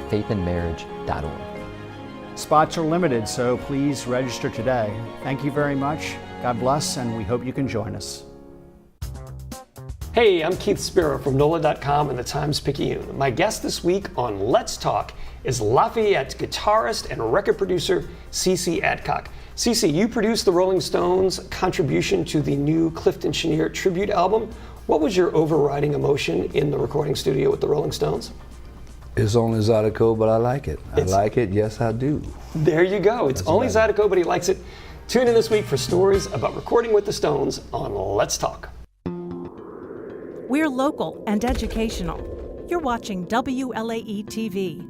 faithandmarriage.org. Spots are limited, so please register today. Thank you very much. God bless, and we hope you can join us. Hey, I'm Keith Spiro from NOLA.com and the Times-Picayune. My guest this week on Let's Talk is Lafayette guitarist and record producer CeCe Adcock. CeCe, you produced the Rolling Stones' contribution to the new Clifton Chenier tribute album. What was your overriding emotion in the recording studio with the Rolling Stones? It's only Zydeco, but I like it. I like it, yes I do. There you go. It's only Zydeco, but he likes it. Tune in this week for stories about recording with the Stones on Let's Talk. We're local and educational. You're watching WLAE-TV,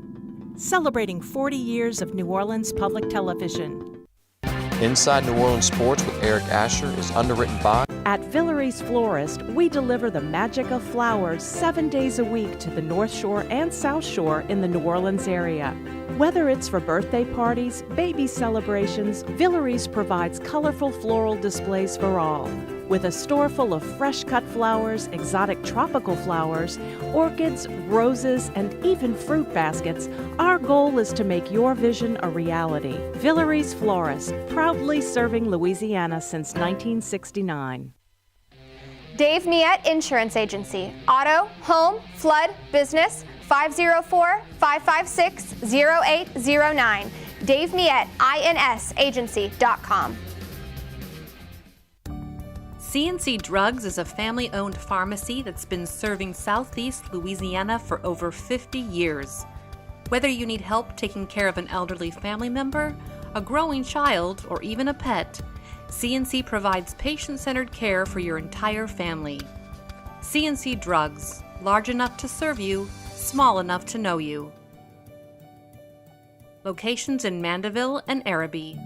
celebrating 40 years of New Orleans public television. Inside New Orleans Sports with Eric Asher is underwritten by... At Villere's Florist, we deliver the magic of flowers 7 days a week to the North Shore and South Shore in the New Orleans area. Whether it's for birthday parties, baby celebrations, Villere's provides colorful floral displays for all. With a store full of fresh-cut flowers, exotic tropical flowers, orchids, roses, and even fruit baskets, our goal is to make your vision a reality. Villere's Florist, proudly serving Louisiana since 1969. Dave Miette Insurance Agency. Auto, home, flood, business, 504-556-0809. Dave Miette, INSagency.com. C&C Drugs is a family-owned pharmacy that's been serving Southeast Louisiana for over 50 years. Whether you need help taking care of an elderly family member, a growing child, or even a pet, C&C provides patient-centered care for your entire family. C&C Drugs, large enough to serve you, small enough to know you. Locations in Mandeville and Araby.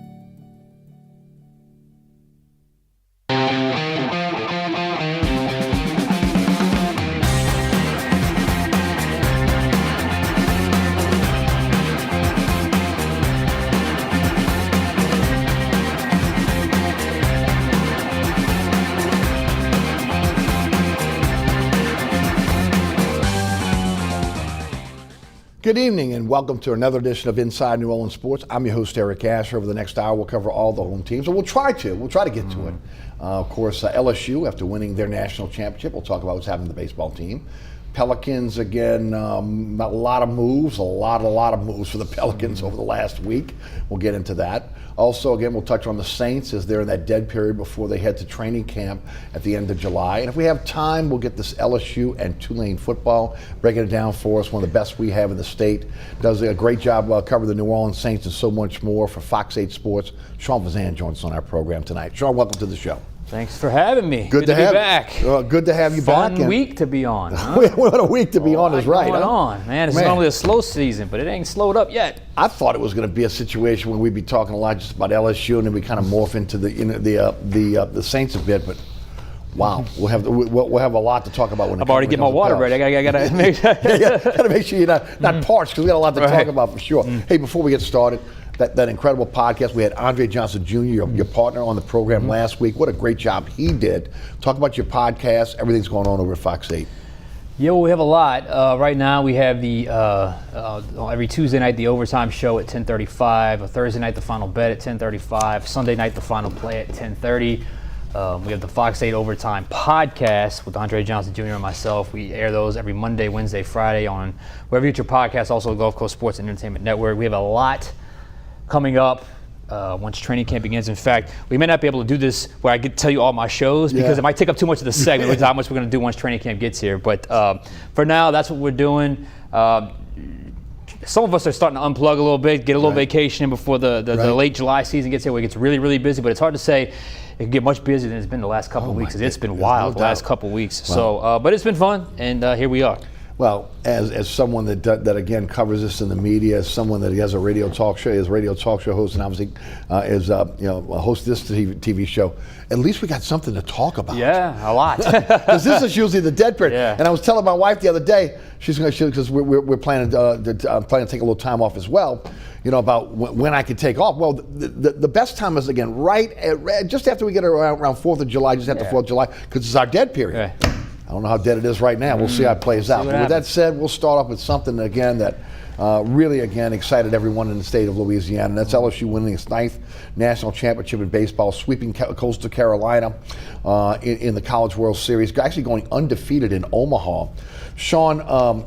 Good evening and welcome to another edition of Inside New Orleans Sports. I'm your host, Eric Asher. Over the next hour, we'll cover all the home teams, and we'll try to get to it. Of course, LSU, after winning their national championship, we'll talk about what's happening to the baseball team. Pelicans, again, a lot of moves for the Pelicans over the last week. We'll get into that. Also, again, we'll touch on the Saints as they're in that dead period before they head to training camp at the end of July. And if we have time, we'll get this LSU and Tulane football, breaking it down for us, one of the best we have in the state. Does a great job covering the New Orleans Saints and so much more for Fox 8 Sports. Sean Fazende joins us on our program tonight. Sean, welcome to the show. Thanks for having me. Good to be have back. Good to have you back. Fun week to be on. Huh? What a week to be on is right. Going on, man. It's normally a slow season, but it ain't slowed up yet. I thought it was going to be a situation where we'd be talking a lot just about LSU, and then we kind of morph into the Saints a bit. But wow, we'll have a lot to talk about when I'm already getting my water ready. I gotta make sure. Gotta make sure you're not parched because we got a lot to talk about for sure. Hey, before we get started. That incredible podcast. We had Andre Johnson Jr., your partner, on the program last week. What a great job he did. Talk about your podcast, everything's going on over at Fox 8. Yeah, well, we have a lot. Right now we have the every Tuesday night the overtime show at 10:35, a Thursday night the final bet at 10:35, Sunday night the final play at 10:30. We have the Fox 8 Overtime podcast with Andre Johnson Jr. and myself. We air those every Monday, Wednesday, Friday on wherever you get your podcast, also the Gulf Coast Sports and Entertainment Network. We have a lot coming up once training camp begins. In fact, we may not be able to do this where I get to tell you all my shows because it might take up too much of the segment, which is how much we're going to do once training camp gets here. But for now, that's what we're doing. Some of us are starting to unplug a little bit, get a little vacation in before the late July season gets here where it gets really, really busy. But it's hard to say it can get much busier than it's been the last couple of weeks. It's been wild the last couple of weeks. Wow. So, but it's been fun, and here we are. Well, as someone that again covers this in the media, as someone that has a radio talk show, host, and obviously is a host of this TV show, at least we got something to talk about. Yeah, a lot. Because this is usually the dead period. Yeah. And I was telling my wife the other day, because we're planning to take a little time off as well. About when I could take off. Well, the best time is again just after we get around 4th of July, just after 4th of July, because it's our dead period. Yeah. don't know how dead it is right now. We'll see how it plays out. But with that said, we'll start off with something again that really, again, excited everyone in the state of Louisiana. And that's LSU winning its 9th national championship in baseball, sweeping Coastal Carolina in the College World Series, actually going undefeated in Omaha. Sean,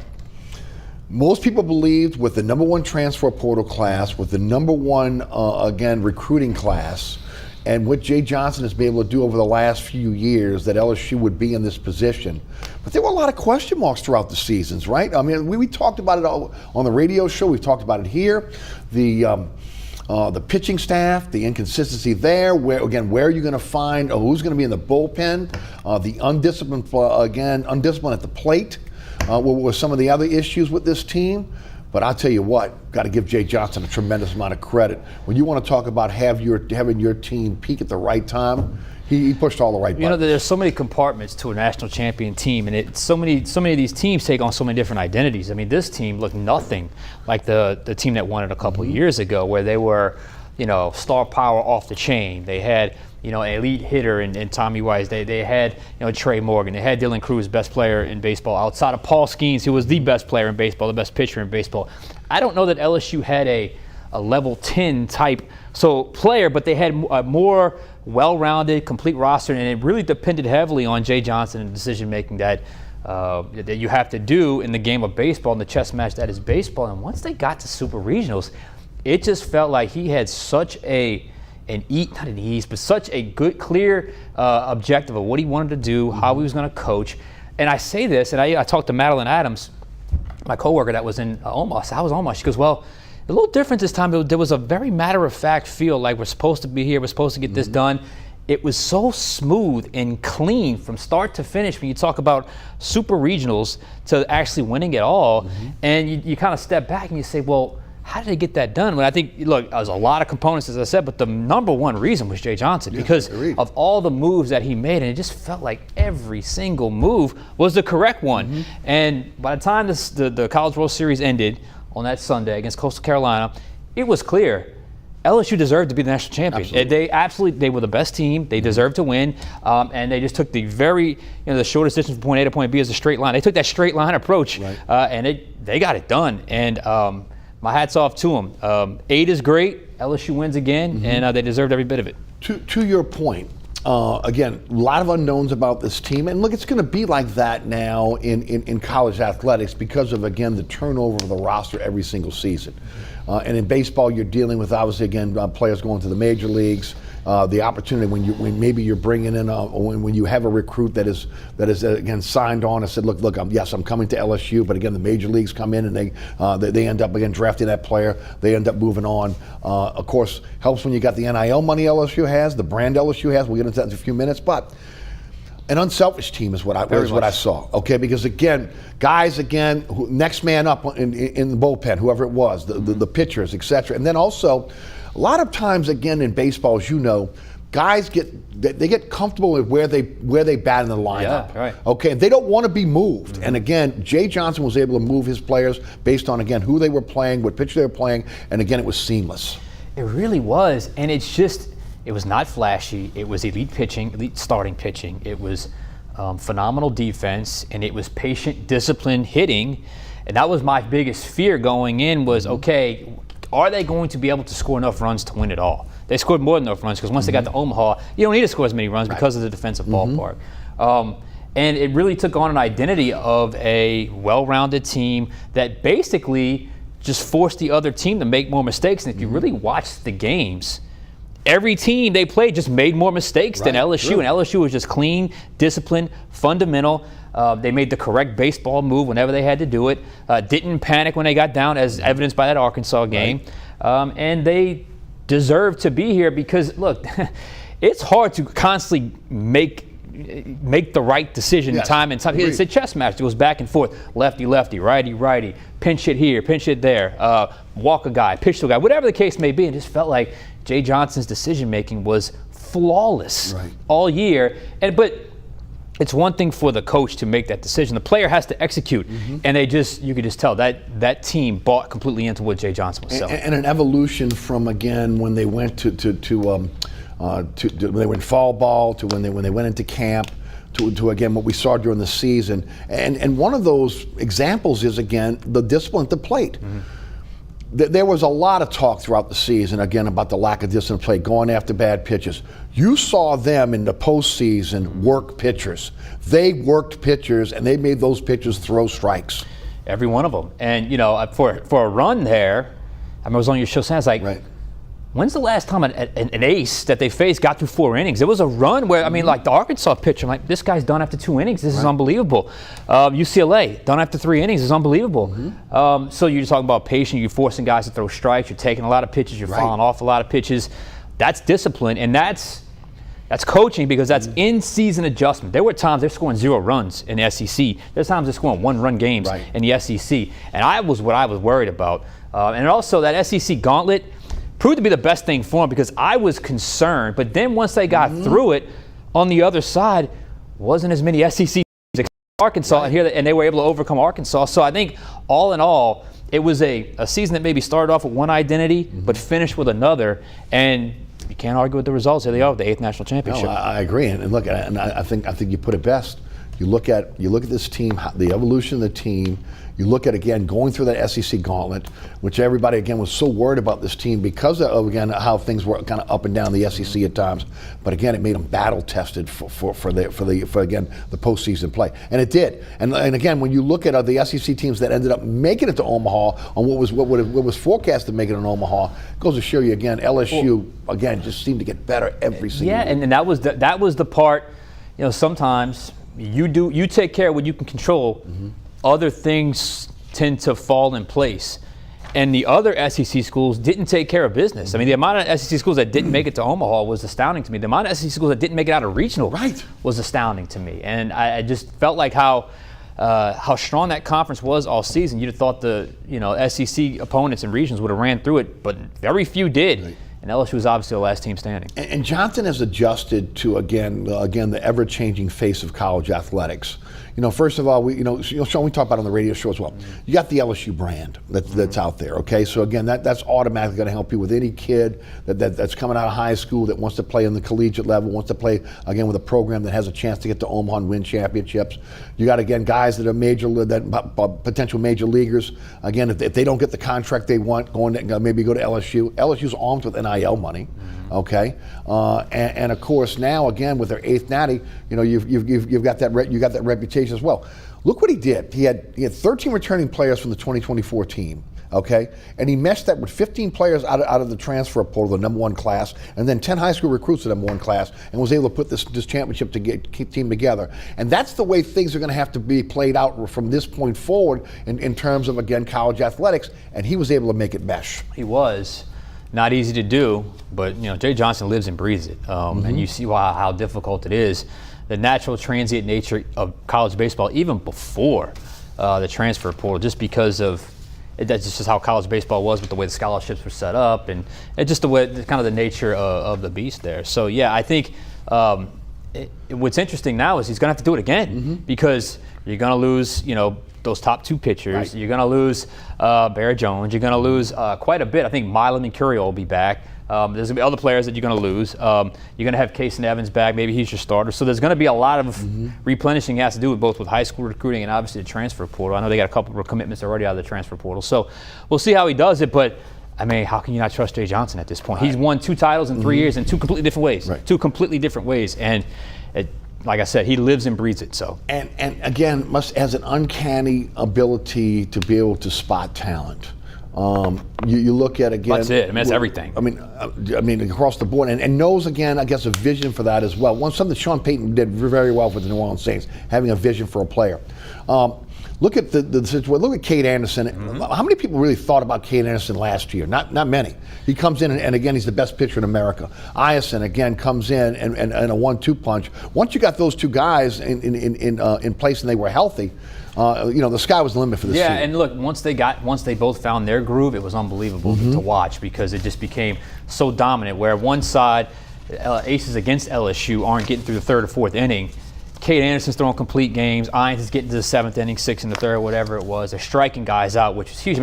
most people believed with the #1 transfer portal class, with the #1, again, recruiting class, and what Jay Johnson has been able to do over the last few years, that LSU would be in this position. But there were a lot of question marks throughout the seasons, right? I mean, we talked about it on the radio show. We've talked about it here. The pitching staff, the inconsistency there. Where are you going to find? Who's going to be in the bullpen? The undisciplined at the plate. What were some of the other issues with this team? But I'll tell you what, got to give Jay Johnson a tremendous amount of credit. When you want to talk about having your team peak at the right time, he pushed all the right buttons. You know, there's so many compartments to a national champion team, and so many of these teams take on so many different identities. I mean, this team looked nothing like the team that won it a couple of years ago, where they were, star power off the chain. They had, an elite hitter in Tommy Wise. They had, Trey Morgan. They had Dylan Cruz, best player in baseball, outside of Paul Skeens, who was the best player in baseball, the best pitcher in baseball. I don't know that LSU had a level 10 type player, but they had a more well-rounded, complete roster, and it really depended heavily on Jay Johnson and decision-making that you have to do in the game of baseball, in the chess match that is baseball. And once they got to Super Regionals, it just felt like he had such such a good, clear objective of what he wanted to do, how he was going to coach. And I say this, and I talked to Madeline Adams, my coworker that was in Omaha. I was Omaha. She goes, well, a little different this time. There was a very matter-of-fact feel, like we're supposed to be here, we're supposed to get this done. It was so smooth and clean from start to finish when you talk about Super Regionals to actually winning it all. And you kind of step back and you say, well, how did they get that done? Well, I think, look, there's a lot of components, as I said, but the #1 reason was Jay Johnson, because of all the moves that he made, and it just felt like every single move was the correct one. And by the time the College World Series ended on that Sunday against Coastal Carolina, it was clear LSU deserved to be the national champion. They were the best team. They deserved to win, and they just took the the shortest distance from point A to point B as a straight line. They took that straight line approach, and they got it done. And my hat's off to them. 8 is great. LSU wins again, and they deserved every bit of it. To your point, again, a lot of unknowns about this team. And look, it's going to be like that now in college athletics because of, again, the turnover of the roster every single season. And in baseball, you're dealing with, obviously, again, players going to the major leagues. The opportunity when maybe you're bringing in when you have a recruit that is again signed on and said, look, I'm coming to LSU, but again the major leagues come in and they end up again drafting that player. They end up moving on. Of course, helps when you got the NIL money LSU has, the brand LSU has. We'll get into that in a few minutes, but an unselfish team is what I saw. Okay, because again, guys, next man up in the bullpen, whoever it was, the pitchers, etc. And then also, a lot of times, again, in baseball, as you know, guys get comfortable with where they bat in the lineup. Yeah, right. Okay, they don't want to be moved. And again, Jay Johnson was able to move his players based on, again, who they were playing, what pitcher they were playing, and again, it was seamless. It really was, and it was not flashy. It was elite pitching, elite starting pitching. It was phenomenal defense, and it was patient, disciplined hitting. And that was my biggest fear going in was, okay, are they going to be able to score enough runs to win it all? They scored more than enough runs because once they got to Omaha, you don't need to score as many runs because of the defensive ballpark. And it really took on an identity of a well-rounded team that basically just forced the other team to make more mistakes. And if you really watch the games, every team they played just made more mistakes than LSU. And LSU was just clean, disciplined, fundamental. They made the correct baseball move whenever they had to do it. Didn't panic when they got down, as evidenced by that Arkansas game. And they deserve to be here because, look, it's hard to constantly make the right decision time and time. It's a chess match. It goes back and forth. Lefty, lefty, righty, righty. Pinch hit here, pinch hit there. Walk a guy, pitch to a guy. Whatever the case may be, it just felt like Jay Johnson's decision-making was flawless all year. But it's one thing for the coach to make that decision. The player has to execute, and you could just tell that team bought completely into what Jay Johnson was selling. And an evolution from, again, when they went when they went fall ball to when they went into camp to again what we saw during the season. And one of those examples is again the discipline at the plate. There was a lot of talk throughout the season, again, about the lack of discipline play, going after bad pitches. You saw them in the postseason work pitchers. They worked pitchers, and they made those pitchers throw strikes. Every one of them. And, you know, for a run there, I was on your show, I was like, when's the last time an ace that they faced got through 4 innings? It was a run where, I mean, like the Arkansas pitcher, I'm like, this guy's done after 2 innings. This is unbelievable. UCLA, done after 3 innings is unbelievable. So you're talking about patience. You're forcing guys to throw strikes. You're taking a lot of pitches. You're fouling off a lot of pitches. That's discipline, and that's coaching, because that's in-season adjustment. There were times they're scoring 0 runs in the SEC. There's times they're scoring 1-run games in the SEC. And I was worried about. And also that SEC gauntlet proved to be the best thing for them, because I was concerned. But then once they got through it, on the other side, wasn't as many SEC teams except Arkansas, and they were able to overcome Arkansas. So I think all in all, it was a season that maybe started off with one identity, but finished with another. And you can't argue with the results. Here they are, the 8th national championship. No, I agree. And look, and I think you put it best. You look at this team, the evolution of the team. You look at, again, going through that SEC gauntlet, which everybody, again, was so worried about this team because of, again, how things were kind of up and down the SEC at times. But again, it made them battle tested for again, the postseason play, and it did. And again, when you look at the SEC teams that ended up making it to Omaha on what was forecast to make it in Omaha, it goes to show you again, LSU again just seemed to get better every single year. And that was the part. You know, sometimes you take care of what you can control. Other things tend to fall in place. And the other SEC schools didn't take care of business. I mean, the amount of SEC schools that didn't make it to Omaha was astounding to me. The amount of SEC schools that didn't make it out of regional was astounding to me. And I just felt like how strong that conference was all season. You'd have thought the SEC opponents and regions would have ran through it, but very few did. And LSU was obviously the last team standing. And Johnson has adjusted to again the ever-changing face of college athletics. You know, first of all, Sean, we talk about it on the radio show as well. You got the LSU brand that's out there. Okay, so again, that's automatically going to help you with any kid that's coming out of high school that wants to play on the collegiate level, wants to play again with a program that has a chance to get to Omaha and win championships. You got again guys that are potential major leaguers. Again, if they don't get the contract they want, maybe go to LSU. LSU's armed with NIL money. Okay, and of course now again with their 8th natty, you've got that reputation as well. Look what he did. He had 13 returning players from the 2024 team. Okay, and he meshed that with 15 players out of the transfer portal, the number 1 class, and then 10 high school recruits, the number 1 class, and was able to put this championship team together. And that's the way things are going to have to be played out from this point forward in terms of again college athletics. And he was able to make it mesh. He was. Not easy to do, but Jay Johnson lives and breathes it, and you see how difficult it is. The natural transient nature of college baseball, even before the transfer portal, just because of that's just how college baseball was with the way the scholarships were set up, and just the way, kind of the nature of the beast there. So yeah, I think what's interesting now is he's going to have to do it again because you're going to lose, those top 2 pitchers. You're going to lose Barrett Jones. You're going to lose quite a bit. I think Milam and Curiel will be back. There's going to be other players that you're going to lose. You're going to have Casey Evans back. Maybe he's your starter. So there's going to be a lot of replenishing he has to do with both with high school recruiting and obviously the transfer portal. I know they got a couple of commitments already out of the transfer portal. So we'll see how he does it. But, I mean, how can you not trust Jay Johnson at this point? He's won 2 titles in 3 years in 2 completely different ways. 2 completely different ways. And like I said, he lives and breathes it. So and again, has an uncanny ability to be able to spot talent. You look at again. That's it. I mean, that's everything. I mean, across the board, and knows again, I guess, a vision for that as well. Something that Sean Payton did very well for the New Orleans Saints, having a vision for a player. Look at the situation. Look at Cade Anderson. How many people really thought about Cade Anderson last year? Not many. He comes in and again, he's the best pitcher in America. Iverson again comes in and a 1-2 punch. Once you got those 2 guys in place and they were healthy, the sky was the limit for this team. Yeah, and look, once they both found their groove, it was unbelievable to watch because it just became so dominant. Where one side, aces against LSU aren't getting through the 3rd or 4th inning. Cade Anderson's throwing complete games. Irons is getting to the 7th inning, 6th in the 3rd, whatever it was. They're striking guys out, which is huge.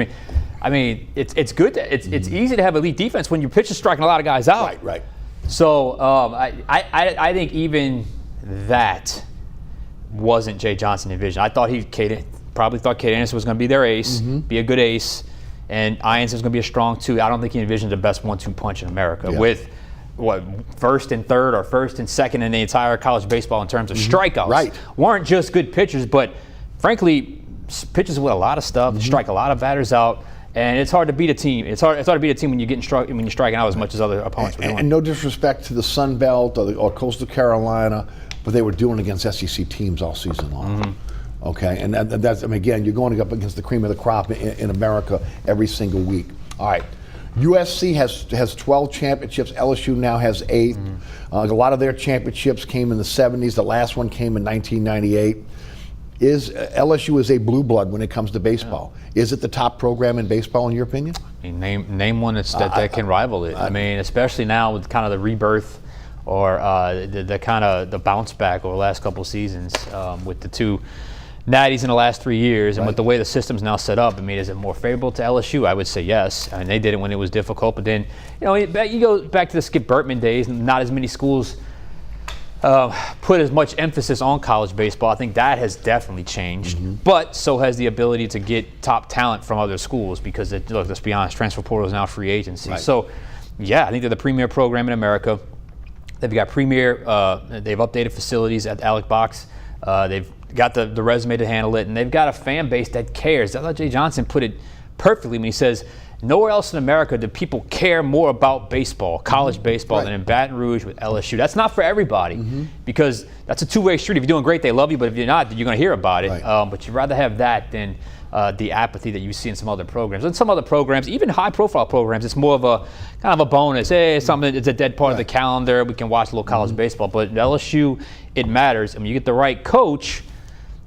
I mean, it's good. It's easy to have elite defense when your pitcher's striking a lot of guys out. Right. So I think even that wasn't Jay Johnson envisioned. I thought probably thought Cade Anderson was going to be their ace, be a good ace, and Ianson was going to be a strong 2. I don't think he envisioned the best 1-2 punch in America with first and third or first and second in the entire college baseball in terms of strikeouts. Right. Weren't just good pitchers, but frankly, pitchers with a lot of stuff, strike a lot of batters out. And it's hard to beat a team. It's hard to beat a team when you're striking out as much as other opponents were doing. And no disrespect to the Sun Belt or Coastal Carolina, but they were doing against SEC teams all season long. Okay, and that's, I mean, again, you're going up against the cream of the crop in America every single week. All right, USC has 12 championships. LSU now has 8. A lot of their championships came in the 70s. The last one came in 1998. LSU is a blue blood when it comes to baseball. Is it the top program in baseball in your opinion? I mean, name one that can rival it. I mean, especially now with kind of the rebirth or the kind of the bounce back over the last couple of seasons with the 2 natties in the last 3 years, and with the way the system's now set up. I mean, is it more favorable to LSU? I would say yes. I mean, they did it when it was difficult, but then you go back to the Skip Bertman days, and not as many schools put as much emphasis on college baseball. I think that has definitely changed, but so has the ability to get top talent from other schools because, look, let's be honest, transfer portal is now free agency. So, yeah, I think they're the premier program in America. They've got premier, they've updated facilities at Alec Box. They've got the resume to handle it, and they've got a fan base that cares. I thought Jay Johnson put it perfectly when he says, nowhere else in America do people care more about baseball, college baseball, than in Baton Rouge with LSU. That's not for everybody because that's a two-way street. If you're doing great, they love you, but if you're not, then you're going to hear about it. But you'd rather have that than the apathy that you see in some other programs. And some other programs, even high-profile programs, it's more of a kind of a bonus. Hey, it's something. It's a dead part of the calendar. We can watch a little college baseball. But at LSU, it matters. I mean, you get the right coach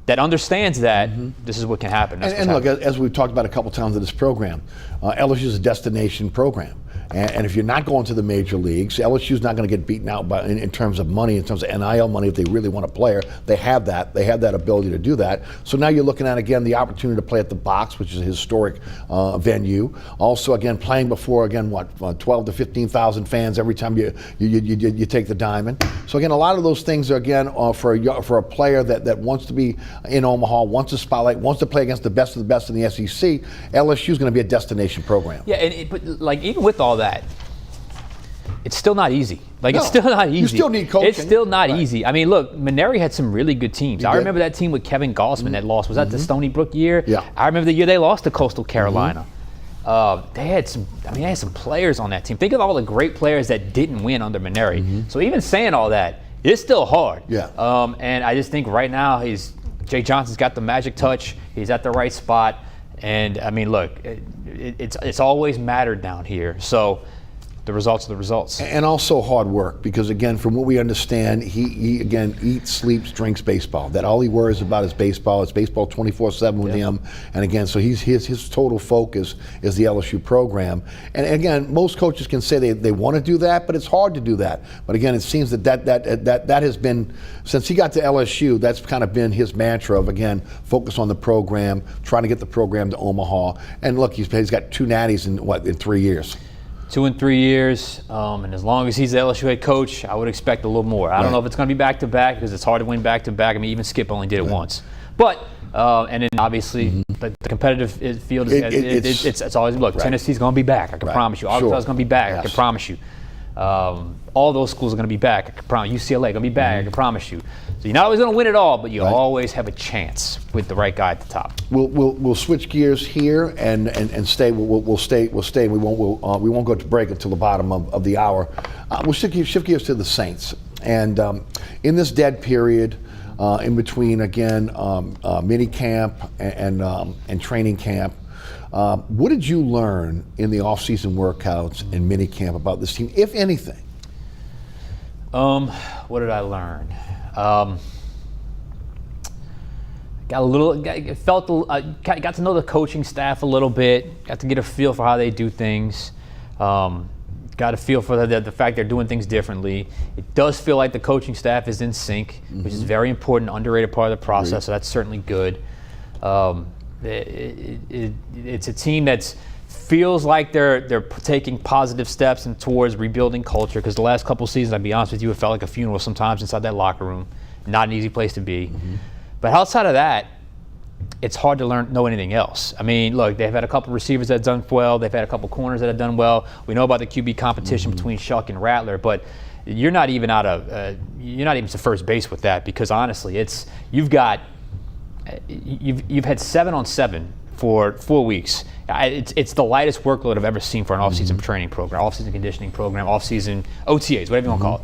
that understands that this is what can happen. And look, as we've talked about a couple times in this program, LSU is a destination program. And if you're not going to the major leagues, LSU's not going to get beaten out in terms of money, in terms of NIL money if they really want a player. They have that. They have that ability to do that. So now you're looking at, again, the opportunity to play at the Box, which is a historic venue. Also, again, playing before, 12 to 15,000 fans every time you take the diamond. So, again, a lot of those things are, again, for a player that wants to be in Omaha, wants a spotlight, wants to play against the best of the best in the SEC. LSU's going to be a destination program. Yeah, but like even with all that, it's still not easy. It's still not easy. You still need coaching. It's still not easy. I mean, look, Maneri had some really good teams. I remember that team with Kevin Gossman that lost. Was that the Stony Brook year? Yeah. I remember the year they lost to Coastal Carolina. They had some players on that team. Think of all the great players that didn't win under Maneri. So even saying all that, it's still hard. Yeah. And I just think right now Jay Johnson's got the magic touch. He's at the right spot. And I mean, look, it's always mattered down here. So the results are the results. And also hard work, because again, from what we understand, he again eats, sleeps, drinks baseball. That all he worries about is baseball. It's baseball 24/7 with him. And again, so his total focus is the LSU program. And again, most coaches can say they want to do that, but it's hard to do that. But again, it seems that has been, since he got to LSU, that's kind of been his mantra of, again, focus on the program, trying to get the program to Omaha. And look, he's got 2 natties in 3 years. 2 and 3 years, and as long as he's the LSU head coach, I would expect a little more. I don't know if it's going to be back-to-back because it's hard to win back-to-back. I mean, even Skip only did it once. But, and then obviously the competitive field, it's always, look, Tennessee's going to be back, I can promise you. Arkansas is going to be back, I can promise you. All those schools are going to be back, I can promise you. UCLA going to be back, I can promise you. So you're not always going to win it all, but you always have a chance with the right guy at the top. We'll switch gears here and stay. We'll stay. We won't go to break until the bottom of the hour. We'll shift gears to the Saints, and in this dead period, in between again mini camp and training camp. What did you learn in the off-season workouts and mini camp about this team, if anything? What did I learn? Got to know the coaching staff a little bit. Got to get a feel for how they do things. Got a feel for the fact they're doing things differently. It does feel like the coaching staff is in sync, which is very important, underrated part of the process. So that's certainly good. It's a team that feels like they're taking positive steps towards rebuilding culture, because the last couple seasons, I'll be honest with you, it felt like a funeral sometimes inside that locker room. Not an easy place to be. But outside of that, it's hard to know anything else. I mean, look, they've had a couple receivers that have done well. They've had a couple corners that have done well. We know about the QB competition between Shuck and Rattler, but you're not even to first base with that, because honestly, you've had 7-on-7 for 4 weeks. It's the lightest workload I've ever seen for an off-season training program, off-season conditioning program, off-season OTAs, whatever you want to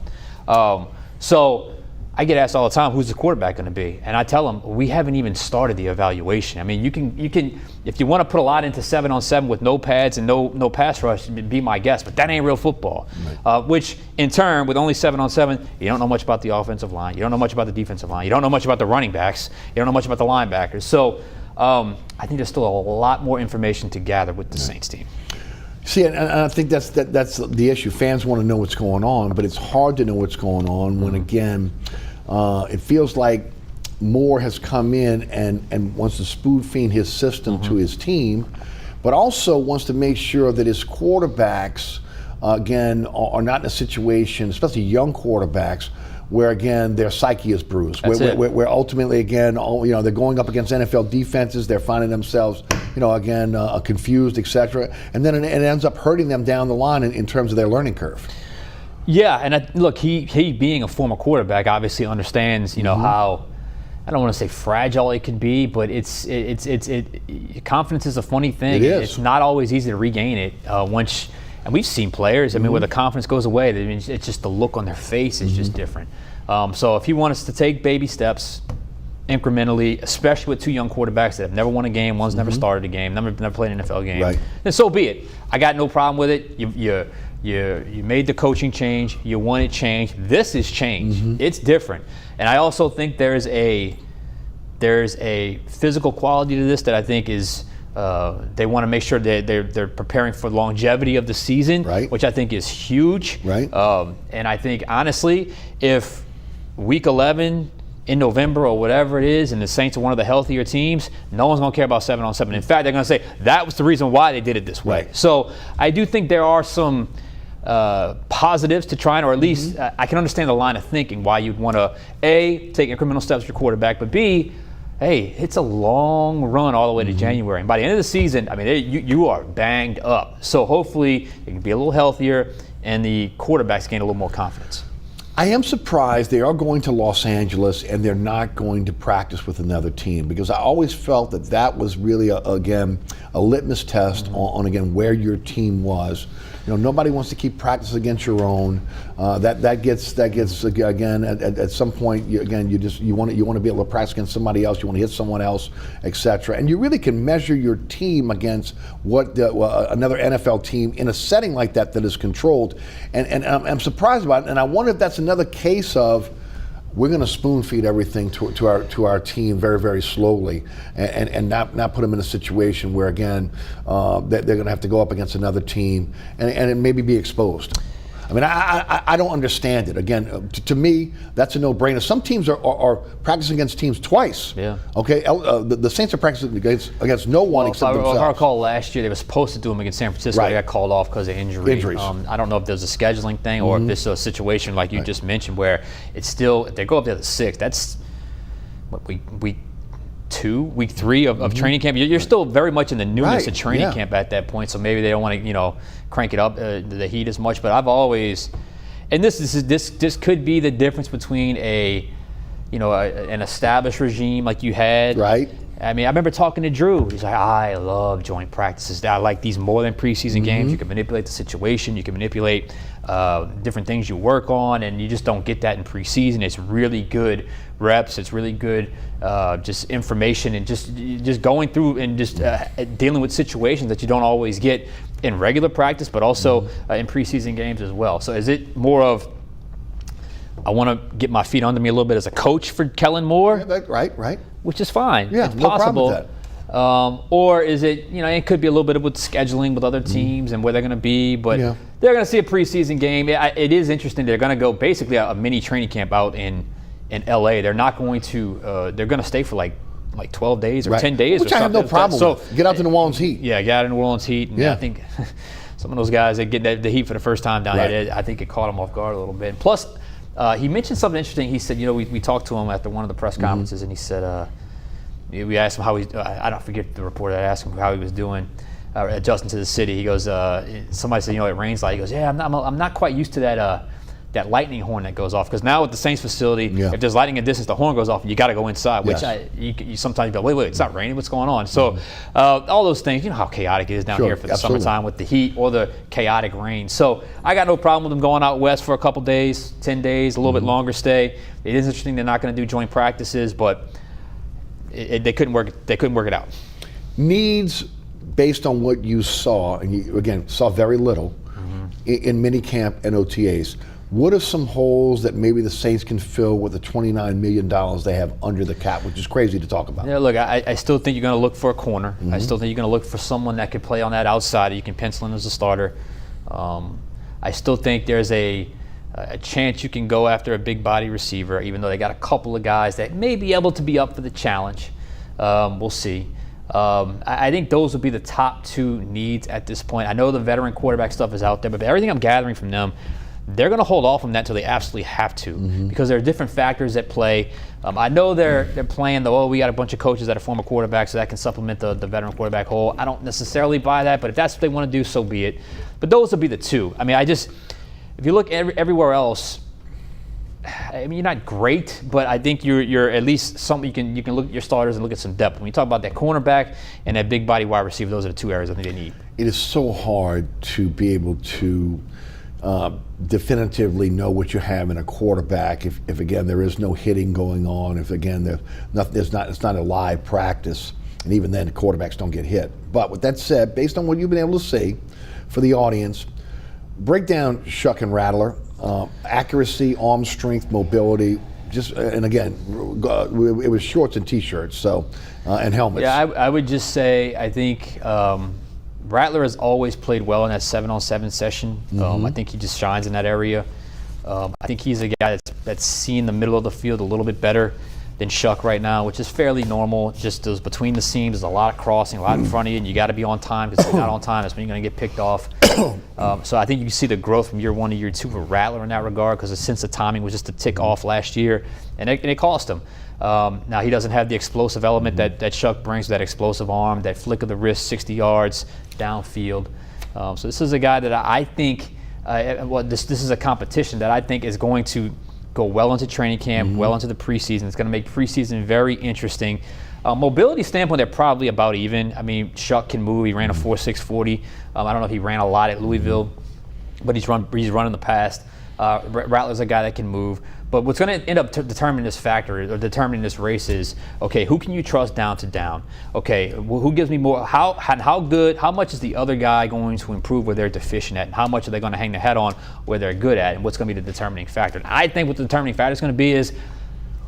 call it. So I get asked all the time, who's the quarterback going to be? And I tell them, we haven't even started the evaluation. I mean, you can, if you want to put a lot into 7-on-7 with no pads and no pass rush, be my guest. But that ain't real football. Right. Which, in turn, with only 7-on-7, you don't know much about the offensive line. You don't know much about the defensive line. You don't know much about the running backs. You don't know much about the linebackers. So I think there's still a lot more information to gather with the Saints team. See, and I think that's the issue. Fans want to know what's going on, but it's hard to know what's going on when, again, it feels like Moore has come in and wants to spoon-feed his system to his team, but also wants to make sure that his quarterbacks, again, are not in a situation, especially young quarterbacks, where, again, their psyche is bruised. Where ultimately, again, they're going up against NFL defenses, they're finding themselves, again, confused, etc. And then it ends up hurting them down the line in terms of their learning curve. Yeah, and look, he being a former quarterback obviously understands, how, I don't want to say fragile it can be, but it's confidence is a funny thing. It is. It's not always easy to regain it once. And we've seen players, I mean, where the confidence goes away, it's just the look on their face is just different. So if he wants us to take baby steps incrementally, especially with two young quarterbacks that have never won a game, one's never started a game, never played an NFL game, then so be it. I got no problem with it. You made the coaching change. You want it changed. This is change. It's different. And I also think there's a physical quality to this that I think is they want to make sure that they're preparing for longevity of the season, which I think is huge. And I think, honestly, if week 11 in November or whatever it is, and the Saints are one of the healthier teams, no one's going to care about 7-on-7. In fact, they're going to say that was the reason why they did it this way. So I do think there are some positives to trying, or at least I can understand the line of thinking why you'd want to, A, take incremental steps for your quarterback, but B, hey, it's a long run all the way to January. And by the end of the season, I mean, you are banged up. So hopefully it can be a little healthier and the quarterbacks gain a little more confidence. I am surprised they are going to Los Angeles and they're not going to practice with another team, because I always felt that was really, again, a litmus test on, again, where your team was. Nobody wants to keep practice against your own. That gets again at some point. You want to be able to practice against somebody else. You want to hit someone else, etc. And you really can measure your team against what another NFL team in a setting like that is controlled. And I'm surprised about it. And I wonder if that's another case of, we're going to spoon feed everything to our team very, very slowly, and not put them in a situation where, again, they're going to have to go up against another team and it maybe be exposed. I mean, I don't understand it. Again, to me, that's a no-brainer. Some teams are practicing against teams twice. Yeah. Okay. The Saints are practicing against no one except themselves. If I recall, last year they were supposed to do them against San Francisco. They got called off because of injuries. I don't know if there's a scheduling thing or if it's a situation like you just mentioned where it's still, if they go up there to 6, that's what week 2, week 3 of training camp. You're still very much in the newness of training camp at that point, so maybe they don't want to crank it up the heat as much. But I've always, and this could be the difference between an established regime like you had. I mean, I remember talking to Drew. He's like, I love joint practices. I like these more than preseason games. You can manipulate the situation. You can manipulate different things you work on, and you just don't get that in preseason. It's really good reps. It's really good just information and just going through and just dealing with situations that you don't always get in regular practice, but also in preseason games as well. So is it more of, I want to get my feet under me a little bit as a coach for Kellen Moore? Right. Which is fine. Yeah, it's no possible. problem with that. Or is it, it could be a little bit with scheduling with other teams and where they're going to be, but they're going to see a preseason game. It is interesting. They're going to go basically a mini training camp out in LA. They're not going to, they're going to stay for like 12 days or 10 days. Which I have no problem with. Get out to New Orleans heat. Yeah, get out to New Orleans heat. And I think some of those guys that get the heat for the first time down there, I think it caught them off guard a little bit. Plus, He mentioned something interesting. He said, we talked to him after one of the press conferences, and he said, we asked him how I don't forget the reporter that asked him how he was doing, adjusting to the city. He goes, somebody said, it rains a lot. He goes, yeah, I'm not quite used to that lightning horn that goes off, because now with the Saints facility, if there's lightning in distance, the horn goes off, and you got to go inside. Which you sometimes go, wait, it's not raining. What's going on? So all those things, how chaotic it is down here for the summertime with the heat or the chaotic rain. So I got no problem with them going out west for a couple days, 10 days, a little bit longer stay. It is interesting they're not going to do joint practices, but they couldn't work it out. Needs based on what you saw, and you again saw very little in minicamp and OTAs. What are some holes that maybe the Saints can fill with the $29 million they have under the cap, which is crazy to talk about? Yeah, look, I still think you're going to look for a corner. I still think you're going to look for someone that could play on that outside. You can pencil in as a starter. I still think there's a chance you can go after a big body receiver, even though they got a couple of guys that may be able to be up for the challenge. We'll see. I think those would be the top two needs at this point. I know the veteran quarterback stuff is out there, but everything I'm gathering from them, they're going to hold off on that until they absolutely have to, because there are different factors at play. I know they're playing we got a bunch of coaches that are former quarterbacks, so that can supplement the veteran quarterback hole. I don't necessarily buy that, but if that's what they want to do, so be it. But those would be the two. I mean, if you look everywhere else, I mean, you're not great, but I think you're at least something you can look at your starters and look at some depth. When you talk about that cornerback and that big body wide receiver, those are the two areas I think they need. It is so hard to be able to definitively know what you have in a quarterback if again there is no hitting going on, if again it's not a live practice, and even then the quarterbacks don't get hit. But with that said, based on what you've been able to see for the audience, break down Shuck and Rattler, accuracy, arm strength, mobility, and again it was shorts and t-shirts and helmets. Yeah, I would just say I think Rattler has always played well in that 7-on-7 session. I think he just shines in that area. I think he's a guy that's seeing the middle of the field a little bit better than Shuck right now, which is fairly normal. Just those between the seams, there's a lot of crossing, a lot in front of you, and you got to be on time, because if you're not on time, that's when you're going to get picked off. So I think you can see the growth from year 1 to year 2 for Rattler in that regard, because the sense of timing was just a tick off last year, and it cost him. Now he doesn't have the explosive element that Shuck brings, that explosive arm, that flick of the wrist, 60 yards downfield. So this is a guy that I think, this is a competition that I think is going to go well into training camp, well into the preseason. It's going to make preseason very interesting. Mobility standpoint, they're probably about even. I mean, Shuck can move. He ran a 4.6 40. I don't know if he ran a lot at Louisville, but he's run in the past. Rattler's a guy that can move. But what's going to end up determining this factor, or determining this race, is, okay, who can you trust down to down? Okay, who gives me more? How much is the other guy going to improve where they're deficient at? And how much are they going to hang their head on where they're good at? And what's going to be the determining factor? And I think what the determining factor is going to be is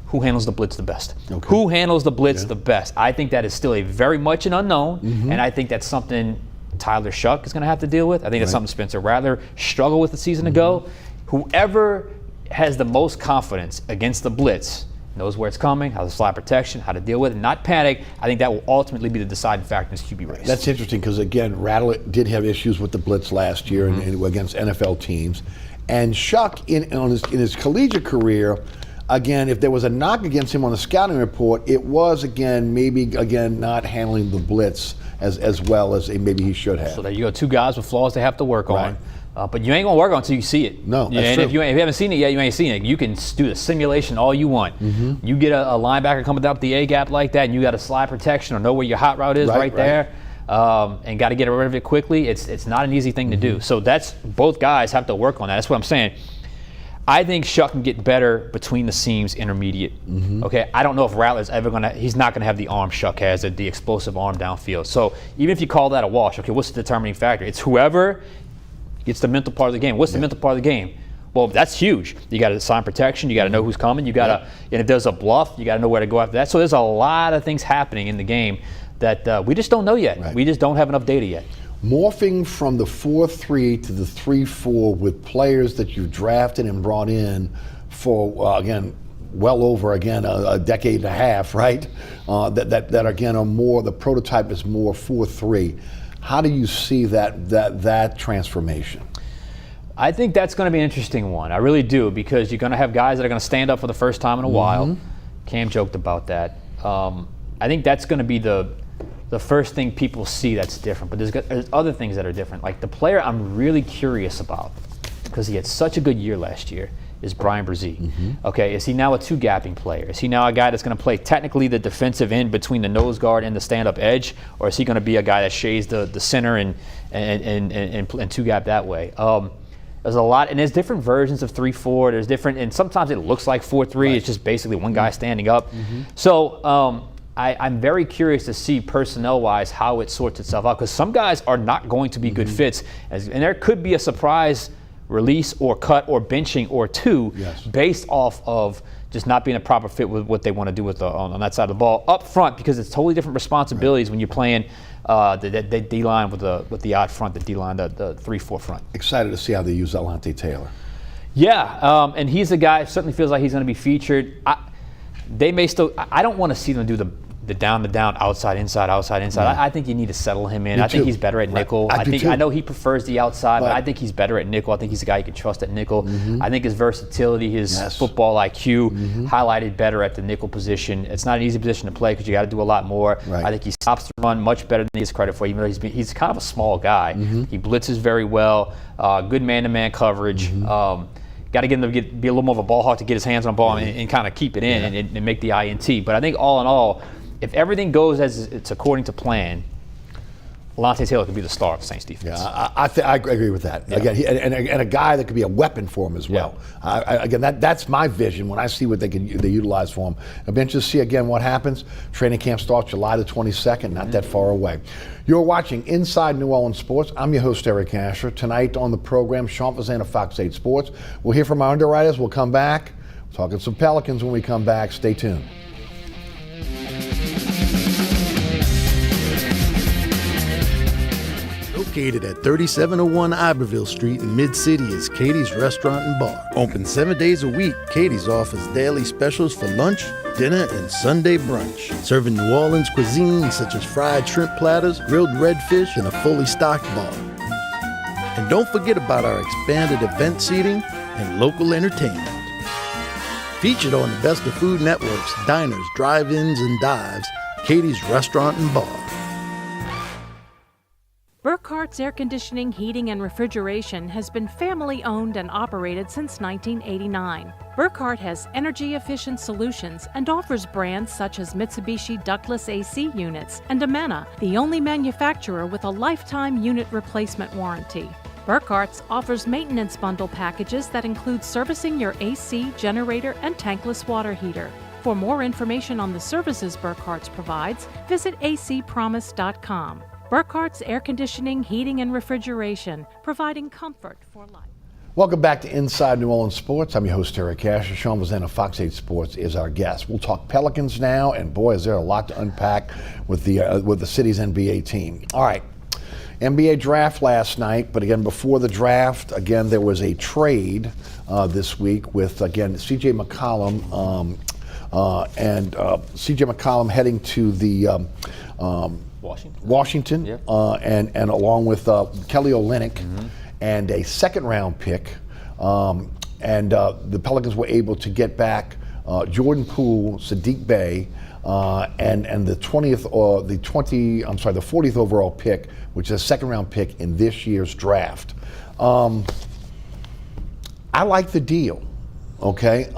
who handles the blitz the best. Okay. Who handles the blitz the best? I think that is still a very much an unknown, and I think that's something Tyler Shuck is going to have to deal with. I think that's something Spencer Rattler struggled with a season ago. Whoever has the most confidence against the blitz, knows where it's coming, how to slide protection, how to deal with it, not panic. I think that will ultimately be the deciding factor in this QB race. That's interesting, because again, Rattler did have issues with the blitz last year and against NFL teams. And Shuck, in his collegiate career, again, if there was a knock against him on the scouting report, it was maybe not handling the blitz as well as maybe he should have. So there you go, two guys with flaws they have to work on. But you ain't gonna work on it until you see it. No, that's true. If you haven't seen it yet, you ain't seen it. You can do the simulation all you want. You get a linebacker coming up the A gap like that, and you got a slide protection or know where your hot route is right there, and got to get rid of it quickly. It's not an easy thing to do. So both guys have to work on that. That's what I'm saying. I think Shuck can get better between the seams, intermediate. Okay, I don't know if Rattler's he's not gonna have the arm Shuck has, the explosive arm downfield. So even if you call that a wash, okay, what's the determining factor? It's whoever gets the mental part of the game. What's the mental part of the game? Well, that's huge. You got to assign protection. You got to know who's coming. You got to, and if there's a bluff, you got to know where to go after that. So there's a lot of things happening in the game that we just don't know yet. We just don't have enough data yet. Morphing from the 4-3 to the 3-4 with players that you've drafted and brought in for well over a decade and a half, right? That again are more, the prototype is more 4-3. How do you see that transformation? I think that's going to be an interesting one. I really do, because you're going to have guys that are going to stand up for the first time in a while. Cam joked about that. I think that's going to be the first thing people see that's different. But there's other things that are different. Like the player I'm really curious about, because he had such a good year last year, is Brian Brzee. Okay, is he now a two-gapping player? Is he now a guy that's going to play technically the defensive end between the nose guard and the stand-up edge, or is he going to be a guy that shades the center and two-gap that way? There's a lot, and there's different versions of 3-4. There's different, and sometimes it looks like 4-3. Right. It's just basically one guy standing up. So I'm very curious to see personnel-wise how it sorts itself out, because some guys are not going to be good fits, and there could be a surprise release or cut or benching or two based off of just not being a proper fit with what they want to do with on that side of the ball up front, because it's totally different responsibilities when you're playing the D-line with the odd front, the D-line, the 3-4 front. Excited to see how they use Alante Taylor. Yeah, and he's a guy, certainly feels like he's going to be featured. They may still, I don't want to see them do the down, outside, inside. I think you need to settle him in. I think he's better at nickel. I know he prefers the outside, but I think he's better at nickel. I think he's a guy you can trust at nickel. I think his versatility, his football IQ, highlighted better at the nickel position. It's not an easy position to play because you got to do a lot more. I think he stops the run much better than he gets credit for, even though he's kind of a small guy. He blitzes very well, good man-to-man coverage. Got to get him to be a little more of a ball hawk to get his hands on the ball and kind of keep it in and make the INT. But I think all in all, if everything goes as it's according to plan, Alante Taylor could be the star of the Saints defense. Yeah, I agree with that. Yeah. Again, and a guy that could be a weapon for him as well. Again, that's my vision when I see what they utilize for him. I'll be interested to see again what happens. Training camp starts July the 22nd, not that far away. You're watching Inside New Orleans Sports. I'm your host, Eric Asher. Tonight on the program, Sean Fazende of Fox 8 Sports. We'll hear from our underwriters. We'll come back. We're talking some Pelicans when we come back. Stay tuned. Located at 3701 Iberville Street in Mid-City is Katie's Restaurant and Bar. Open 7 days a week, Katie's offers daily specials for lunch, dinner, and Sunday brunch. Serving New Orleans cuisine such as fried shrimp platters, grilled redfish, and a fully stocked bar. And don't forget about our expanded event seating and local entertainment. Featured on the Best of Food Network's diners, drive-ins, and dives, Katie's Restaurant and Bar. Burkhart's Air Conditioning, Heating, and Refrigeration has been family-owned and operated since 1989. Burkhart has energy-efficient solutions and offers brands such as Mitsubishi ductless AC units and Amana, the only manufacturer with a lifetime unit replacement warranty. Burkhart's offers maintenance bundle packages that include servicing your AC, generator, and tankless water heater. For more information on the services Burkhart's provides, visit acpromise.com. Burkhart's Air Conditioning, Heating, and Refrigeration, providing comfort for life. Welcome back to Inside New Orleans Sports. I'm your host, Eric Asher. Sean Fazende of Fox 8 Sports is our guest. We'll talk Pelicans now, and boy, is there a lot to unpack with the city's NBA team. All right, NBA draft last night, but again, before the draft, again, there was a trade this week with, again, C.J. McCollum, C.J. McCollum heading to the Washington, and along with Kelly Olynyk and a second-round pick, and the Pelicans were able to get back Jordan Poole, Sadiq Bey, and the 40th overall pick, which is a second-round pick in this year's draft. I like the deal. Okay.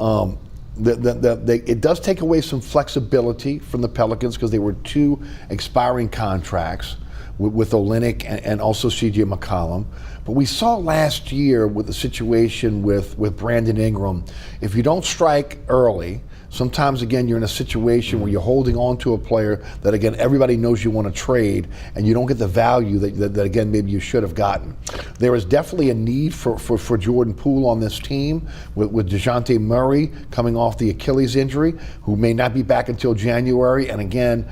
It does take away some flexibility from the Pelicans because they were two expiring contracts with Olynyk and also C.J. McCollum. But we saw last year with the situation with Brandon Ingram, if you don't strike early, sometimes, again, you're in a situation where you're holding on to a player that, again, everybody knows you want to trade, and you don't get the value that again, maybe you should have gotten. There is definitely a need for Jordan Poole on this team with DeJounte Murray coming off the Achilles injury, who may not be back until January. And again,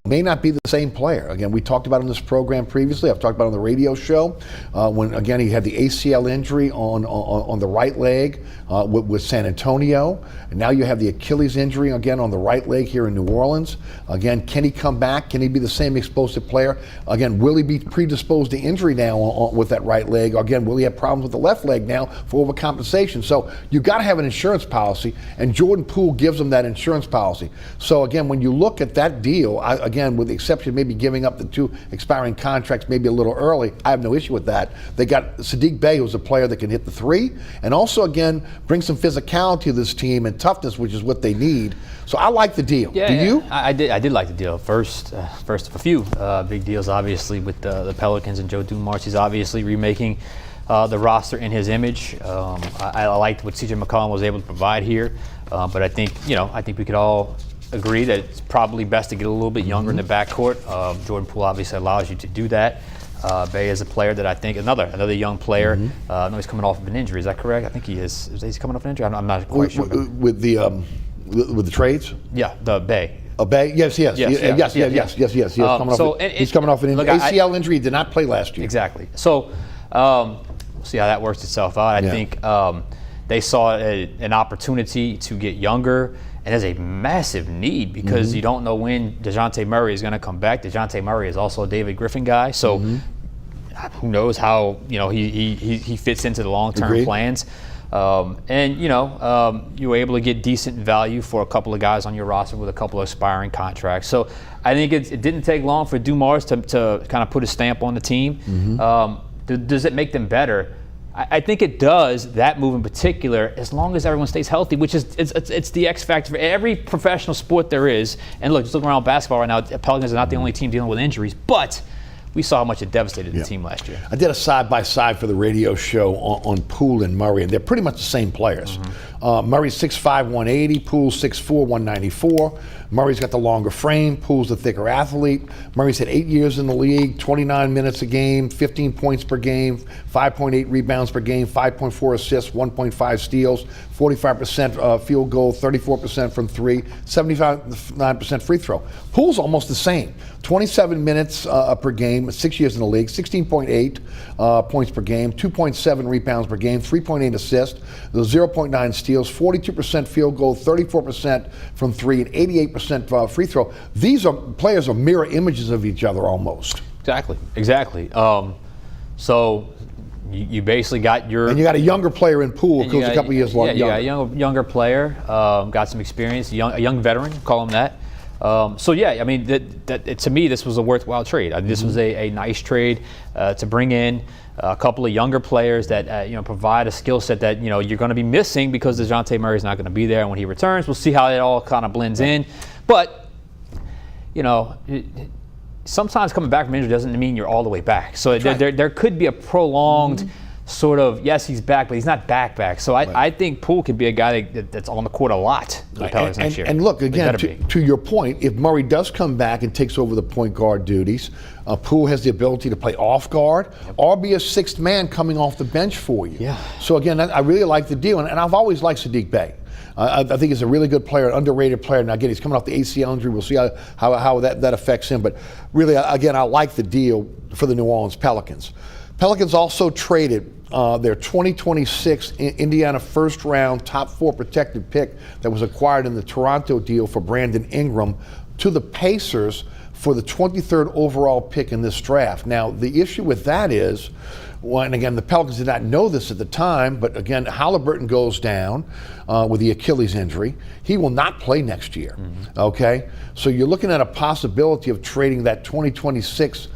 may not be the same player. Again, we talked about in this program previously. I've talked about on the radio show when, again, he had the ACL injury on the right leg with San Antonio. And now you have the Achilles injury, again, on the right leg here in New Orleans. Again, can he come back? Can he be the same explosive player? Again, will he be predisposed to injury now with that right leg? Again, will he have problems with the left leg now for overcompensation? So you've got to have an insurance policy, and Jordan Poole gives them that insurance policy. So again, when you look at that deal, again, with the exception of maybe giving up the 2 expiring contracts maybe a little early, I have no issue with that. They got Sadiq Bey, who's a player that can hit the 3, and also, again, bring some physicality to this team and toughness, which is what they need. So I like the deal. Yeah, do you? I did like the deal. First of a few big deals, obviously, with the Pelicans and Joe Dumars. He's obviously remaking the roster in his image. I liked what CJ McCollum was able to provide here, but I think we could all agree that it's probably best to get a little bit younger in the backcourt. Jordan Poole obviously allows you to do that. Bey is a player that I think another young player. I know he's coming off of an injury. Is that correct? I think he is. Is he coming off an injury? I'm not quite sure. With the trades? Yeah, the Bey. Bey? Yes. He's coming off an injury. ACL injury. He did not play last year. Exactly. So we'll see how that works itself out. I think they saw an opportunity to get younger. And there's a massive need because you don't know when DeJounte Murray is going to come back. DeJounte Murray is also a David Griffin guy, so who knows how he fits into the long-term plans. You were able to get decent value for a couple of guys on your roster with a couple of expiring contracts. So I think it didn't take long for Dumars to kind of put a stamp on the team. Does it make them better? I think it does, that move in particular, as long as everyone stays healthy, which is it's the X factor for every professional sport there is. And look, just looking around basketball right now, Pelicans are not the only team dealing with injuries, but we saw how much it devastated the team last year. I did a side-by-side for the radio show on Poole and Murray, and they're pretty much the same players. Murray's 6'5", 180, Poole's 6'4", 194. Murray's got the longer frame, Poole's the thicker athlete. Murray's had 8 years in the league, 29 minutes a game, 15 points per game, 5.8 rebounds per game, 5.4 assists, 1.5 steals, 45% field goal, 34% from 3, 79% free throw. Poole's almost the same. 27 minutes per game, 6 years in the league, 16.8 points per game, 2.7 rebounds per game, 3.8 assists, 0.9 steals, 42% field goal, 34% from 3, and 88% free throw. These players are mirror images of each other almost. Exactly. So you basically got and you got a younger player in Poole who's a couple years younger. Yeah, you got a younger player, got some experience, a young veteran, call him that. I mean, to me, this was a worthwhile trade. This was a nice trade to bring in a couple of younger players that provide a skill set that you're going to be missing because DeJounte Murray's not going to be there, and when he returns, we'll see how it all kind of blends in. But sometimes coming back from injury doesn't mean you're all the way back. So there could be a prolonged sort of, yes, he's back, but he's not back. So I think Poole could be a guy that's on the court a lot next year. And look, again, to your point, if Murray does come back and takes over the point guard duties, Poole has the ability to play off guard or be a sixth man coming off the bench for you. Yeah. So again, I really like the deal, and I've always liked Sadiq Bey. I think he's a really good player, an underrated player. Now again, he's coming off the ACL injury. We'll see how that affects him. But really, again, I like the deal for the New Orleans Pelicans. Pelicans also traded their 2026 Indiana first round top 4 protected pick that was acquired in the Toronto deal for Brandon Ingram to the Pacers for the 23rd overall pick in this draft. Now, the issue with that is, and again, the Pelicans did not know this at the time, but again, Halliburton goes down with the Achilles injury. He will not play next year, okay? So you're looking at a possibility of trading that 2026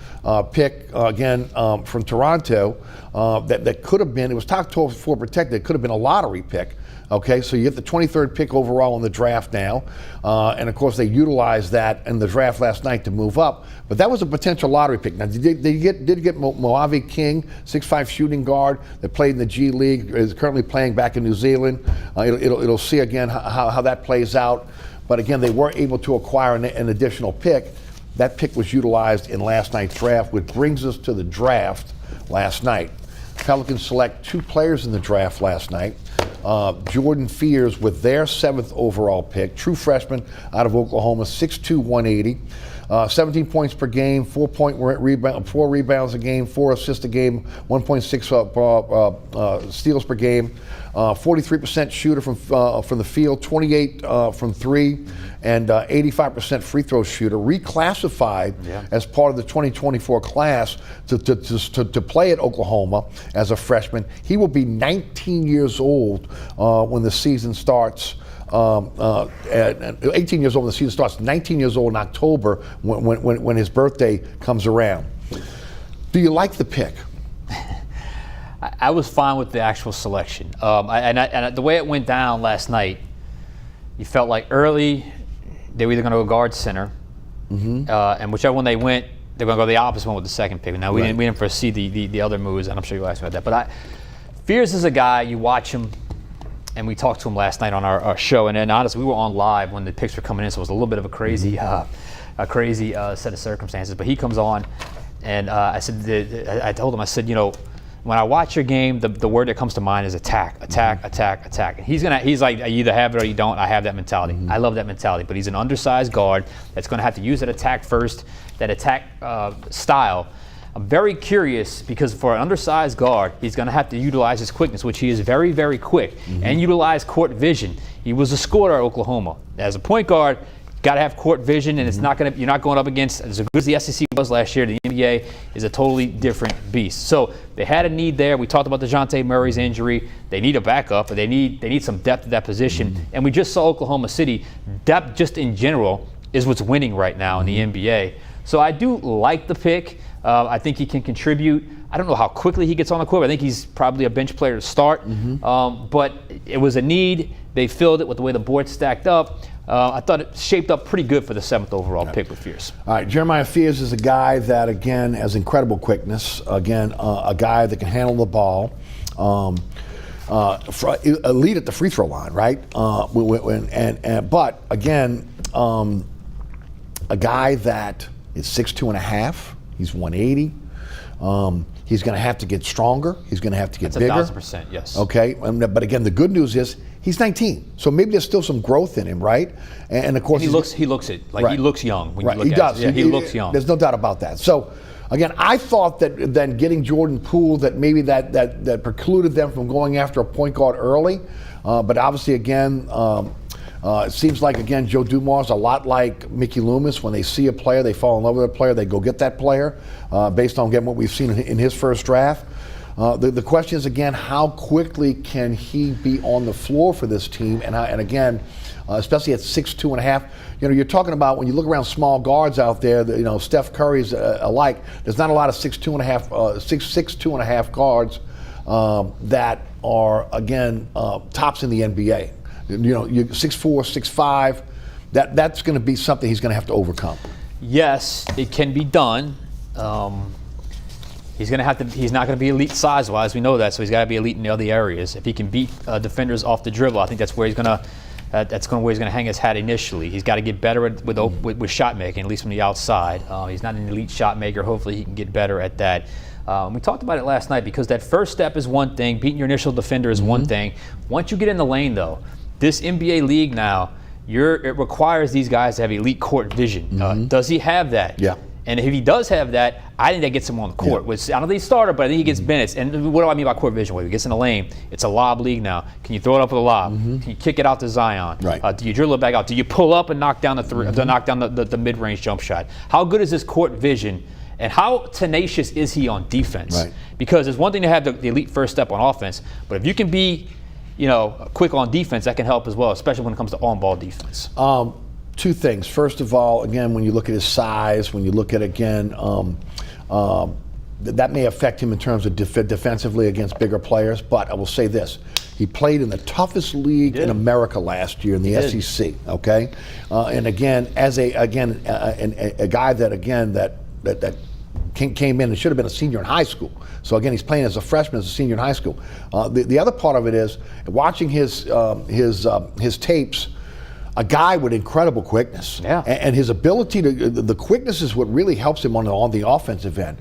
pick again from Toronto that could have been, it was top 4 protected, it could have been a lottery pick. Okay, so you get the 23rd pick overall in the draft now. And of course, they utilized that in the draft last night to move up. But that was a potential lottery pick. Now, did get Moavi King, 6'5" shooting guard that played in the G League, is currently playing back in New Zealand. It'll see again how that plays out. But again, they were able to acquire an additional pick. That pick was utilized in last night's draft, which brings us to the draft last night. Pelicans select 2 players in the draft last night. Jordan Fears with their 7th overall pick, true freshman out of Oklahoma, 6'2", 180. 17 points per game, 4 rebounds a game, 4 assists a game, 1.6 steals per game, 43% shooter from the field, 28 from 3, and 85% free throw shooter. Reclassified as part of the 2024 class to play at Oklahoma as a freshman. He will be 19 years old when the season starts. 18 years old when the season starts, 19 years old in October when his birthday comes around. Do you like the pick? I was fine with the actual selection. And the way it went down last night, you felt like early they were either going to go guard center, and whichever one they went, they were going to go the opposite one with the second pick. Now, we didn't foresee the other moves, and I'm sure you'll ask me about that. But Fears is a guy, you watch him, and we talked to him last night on our show, and then honestly, we were on live when the picks were coming in, so it was a little bit of a crazy set of circumstances. But he comes on, and I told him, I said, when I watch your game, the word that comes to mind is attack. And he's like, you either have it or you don't. I have that mentality. I love that mentality. But he's an undersized guard that's going to have to use that attack first, that attack style. I'm very curious because for an undersized guard, he's going to have to utilize his quickness, which he is very, very quick, and utilize court vision. He was a scorer at Oklahoma. As a point guard, got to have court vision, and you're not going up against, as good as the SEC was last year, the NBA is a totally different beast. So they had a need there. We talked about DeJounte Murray's injury. They need a backup, but they need some depth at that position. And we just saw Oklahoma City. Depth just in general is what's winning right now in the NBA. So I do like the pick. I think he can contribute. I don't know how quickly he gets on the court. I think he's probably a bench player to start. But it was a need. They filled it with the way the board stacked up. I thought it shaped up pretty good for the 7th overall pick with Fears. All right, Jeremiah Fears is a guy that, again, has incredible quickness. Again, a guy that can handle the ball. Elite at the free throw line, right? But, again, a guy that is 6'2.5". He's 180. He's going to have to get stronger. He's going to have to get bigger. 1,000%, yes. Okay, but again, the good news is he's 19, so maybe there's still some growth in him, right? And of course, he looks it like he looks young when you look he at does. it. Yeah, he looks young. There's no doubt about that. So, again, I thought that then getting Jordan Poole, that maybe that precluded them from going after a point guard early, but obviously, again. It seems like, again, Joe Dumars, a lot like Mickey Loomis. When they see a player, they fall in love with a player, they go get that player based on, again, what we've seen in his first draft. The question is, again, how quickly can he be on the floor for this team? And again, especially at 6'2.5", you're talking about when you look around small guards out there, Steph Curry's alike, there's not a lot of 6'2.5" guards that are, again, tops in the NBA. You're 6'4", 6'5", that's going to be something he's going to have to overcome. Yes, it can be done. He's not going to be elite size-wise. We know that, so he's got to be elite in the other areas. If he can beat defenders off the dribble, I think that's where he's going to hang his hat initially. He's got to get better with shot making, at least from the outside. He's not an elite shot maker. Hopefully, he can get better at that. We talked about it last night because that first step is one thing. Beating your initial defender is one thing. Once you get in the lane, though, this NBA league now, it requires these guys to have elite court vision. Does he have that? Yeah. And if he does have that, I think that gets him on the court. Which, I don't think he's starter, but I think he gets minutes. And what do I mean by court vision? When he gets in the lane, it's a lob league now. Can you throw it up with a lob? Can you kick it out to Zion? Right. Do you dribble it back out? Do you pull up and knock down the mid-range jump shot? How good is his court vision? And how tenacious is he on defense? Right. Because it's one thing to have the elite first step on offense, but if you can be quick on defense, that can help as well, especially when it comes to on-ball defense. Two things. First of all, again, when you look at his size, when you look at, again, that may affect him in terms of defensively against bigger players, but I will say this. He played in the toughest league in America last year in the SEC, okay? And again, as a guy that came in and should have been a senior in high school. So again, he's playing as a freshman, as a senior in high school. The other part of it is watching his tapes. a guy with incredible quickness. Yeah. And his ability to, the quickness is what really helps him on the offensive end.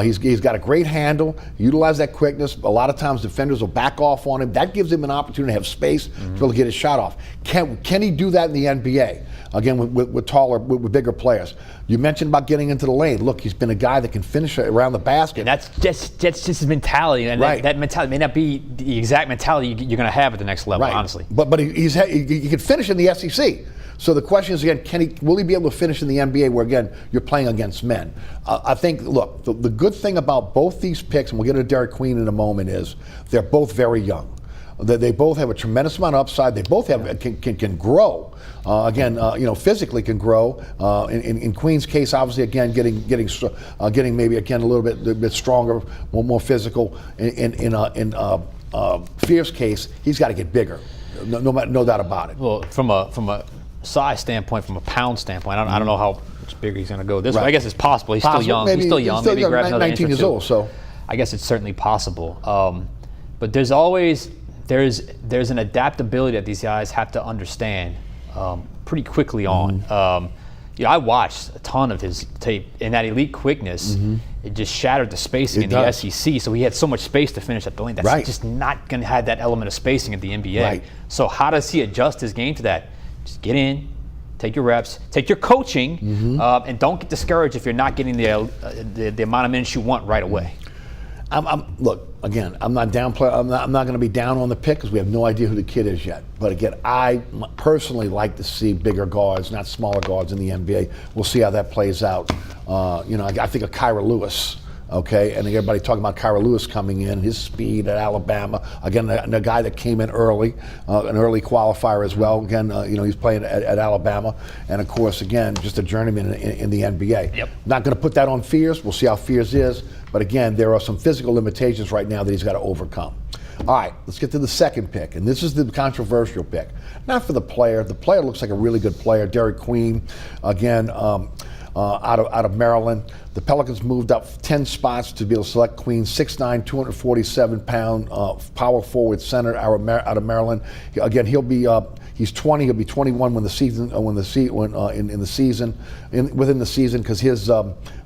He's got a great handle, utilize that quickness. A lot of times defenders will back off on him. That gives him an opportunity to have space to be able to get his shot off. Can he do that in the NBA? Again, with taller, with bigger players. You mentioned about getting into the lane. Look, he's been a guy that can finish around the basket. And that's just his mentality, and right. that mentality may not be the exact mentality you're going to have at the next level, right. honestly. But he can finish in the SEC. So the question is again, will he be able to finish in the NBA where again you're playing against men? I think, look, the good thing about both these picks, and we'll get to Derek Queen in a moment, is they're both very young. They both have a tremendous amount of upside. They both have can grow. Physically can grow. In Queen's case, obviously, again, getting maybe again a little bit stronger, more physical. In Fierce case, he's got to get bigger. No doubt about it. Well, from a size standpoint, from a pound standpoint, I don't know how much bigger he's going to go this way. I guess it's possible. He's still young. Maybe he grabs another 19 years old. So I guess it's certainly possible. But there's an adaptability that these guys have to understand pretty quickly on. I watched a ton of his tape, and that elite quickness, it just shattered the spacing in the SEC. So he had so much space to finish at the lane. That's just not going to have that element of spacing at the NBA. Right. So how does he adjust his game to that? Just get in, take your reps, take your coaching, and don't get discouraged if you're not getting the amount of minutes you want right away. Look, again, I'm not going to be down on the pick because we have no idea who the kid is yet. But again, I personally like to see bigger guards, not smaller guards in the NBA. We'll see how that plays out. I think of Kyra Lewis. Okay, and everybody talking about Kyra Lewis coming in, his speed at Alabama. Again, the guy that came in early, an early qualifier as well. Again, he's playing at Alabama, and of course, again, just a journeyman in the NBA. Yep. Not going to put that on Fears. We'll see how Fears is, but again, there are some physical limitations right now that he's got to overcome. All right, let's get to the second pick, and this is the controversial pick. Not for the player. The player looks like a really good player, Derek Queen. Again. Out of Maryland. The Pelicans moved up 10 spots to be able to select Queen, 6'9", 247-pound power forward center out of Maryland. Again, he's 20. He'll be 21 within the season because his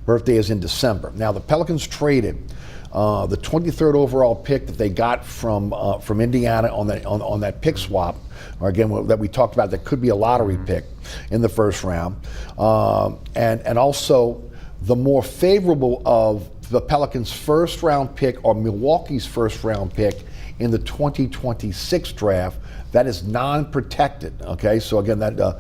birthday is in December. Now the Pelicans traded the 23rd overall pick that they got from Indiana on that pick swap, or again that we talked about, that could be a lottery pick in the first round, and also the more favorable of the Pelicans' first round pick or Milwaukee's first round pick in the 2026 draft. That is non-protected. Okay, so again, that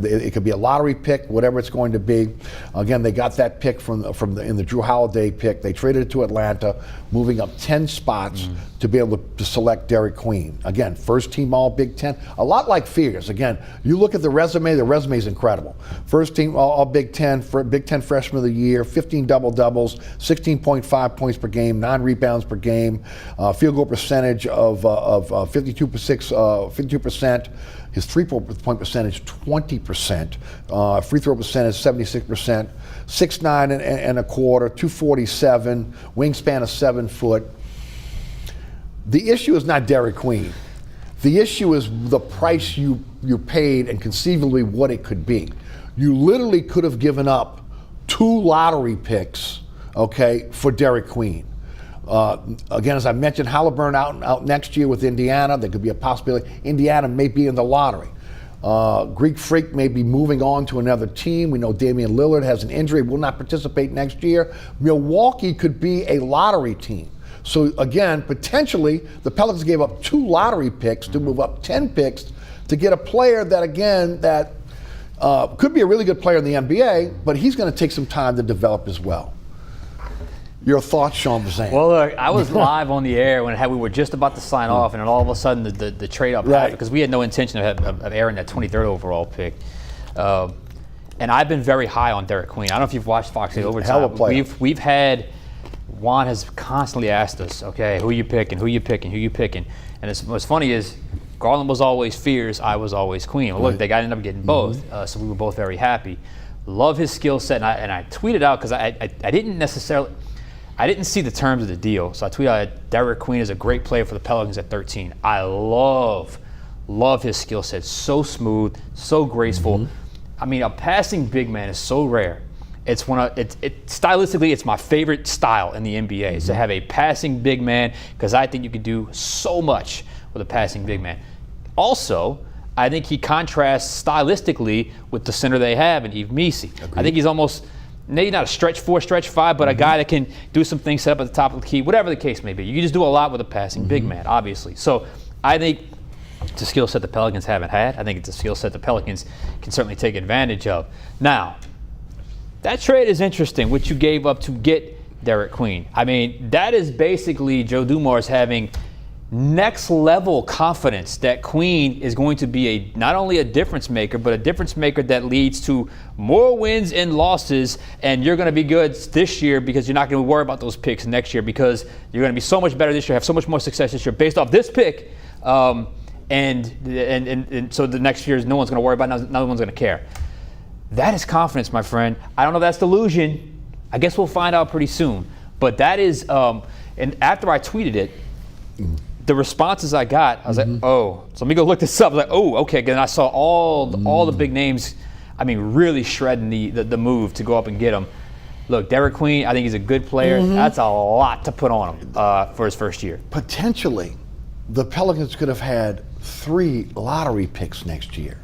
it could be a lottery pick, whatever it's going to be. Again, they got that pick in the Drew Holiday pick. They traded it to Atlanta, moving up 10 spots to be able to select Derek Queen. Again, first team All Big Ten, a lot like Fears. Again, you look at the resume is incredible. First team All Big Ten, Big Ten Freshman of the Year, 15 double-doubles, 16.5 points per game, 9 rebounds per game, field goal percentage of 52%. His three-point percentage, 20%. Free throw percentage, 76%. 6'9" and a quarter, 247, wingspan of 7 foot. The issue is not Derek Queen. The issue is the price you paid and conceivably what it could be. You literally could have given up 2 lottery picks, okay, for Derek Queen. Again, as I mentioned, Halliburton out next year with Indiana. There could be a possibility Indiana may be in the lottery. Greek Freak may be moving on to another team. We know Damian Lillard has an injury, will not participate next year. Milwaukee could be a lottery team. So again, potentially, the Pelicans gave up 2 lottery picks to move up 10 picks to get a player that could be a really good player in the NBA, but he's going to take some time to develop as well. Your thoughts, Sean Fazende? Well, look, I was live on the air when we were just about to sign off, and then all of a sudden the trade-up happened, because we had no intention of airing that 23rd overall pick. And I've been very high on Derek Queen. I don't know if you've watched Fox 8 Overtime. Hell of a player. We've had, Juan has constantly asked us, okay, who you picking? And what's funny is Garland was always Fears, I was always Queen. Well, look, they ended up getting both, so we were both very happy. Love his skill set, and I tweeted out, because I didn't see the terms of the deal, so I tweeted out Derek Queen is a great player for the Pelicans at 13. I love Love his skill set. So smooth, so graceful. I mean, a passing big man is so rare. It's stylistically, it's my favorite style in the NBA is to have a passing big man, because I think you can do so much with a passing big man. Also, I think he contrasts stylistically with the center they have in Yves Missi. I think he's almost, maybe not a stretch 4, stretch 5, but a guy that can do some things, set up at the top of the key, whatever the case may be. You can just do a lot with a passing big man, obviously. So I think it's a skill set the Pelicans haven't had. I think it's a skill set the Pelicans can certainly take advantage of. Now, that trade is interesting, what you gave up to get Derek Queen. I mean, that is basically Joe Dumars having next level confidence that Queen is going to be not only a difference maker, but a difference maker that leads to more wins and losses, and you're going to be good this year because you're not going to worry about those picks next year, because you're going to be so much better this year, have so much more success this year based off this pick, and so the next year no one's going to worry about it, no one's going to care. That is confidence, my friend. I don't know if that's delusion. I guess we'll find out pretty soon. But that is, and after I tweeted it, the responses I got, I was like, oh. So let me go look this up. I was like, oh, okay. Then I saw all the big names, I mean, really shredding the move to go up and get him. Look, Derek Queen, I think he's a good player. That's a lot to put on him for his first year. Potentially, the Pelicans could have had 3 lottery picks next year.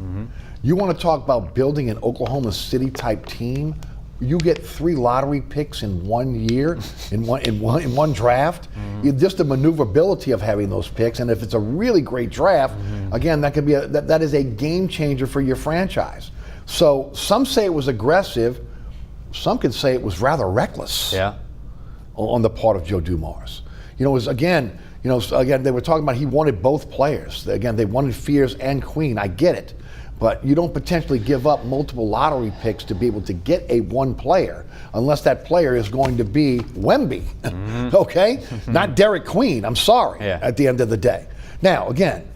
You want to talk about building an Oklahoma City type team? You get 3 lottery picks in 1 year, in one draft. Just the maneuverability of having those picks, and if it's a really great draft, again, that could be that is a game changer for your franchise. So some say it was aggressive, some could say it was rather reckless. Yeah. On the part of Joe Dumars. You know, it was again, they were talking about he wanted both players. Again, they wanted Fears and Queen. I get it. But you don't potentially give up multiple lottery picks to be able to get a one player unless that player is going to be Wemby, okay? Not Derek Queen, I'm sorry, at the end of the day. Now, again,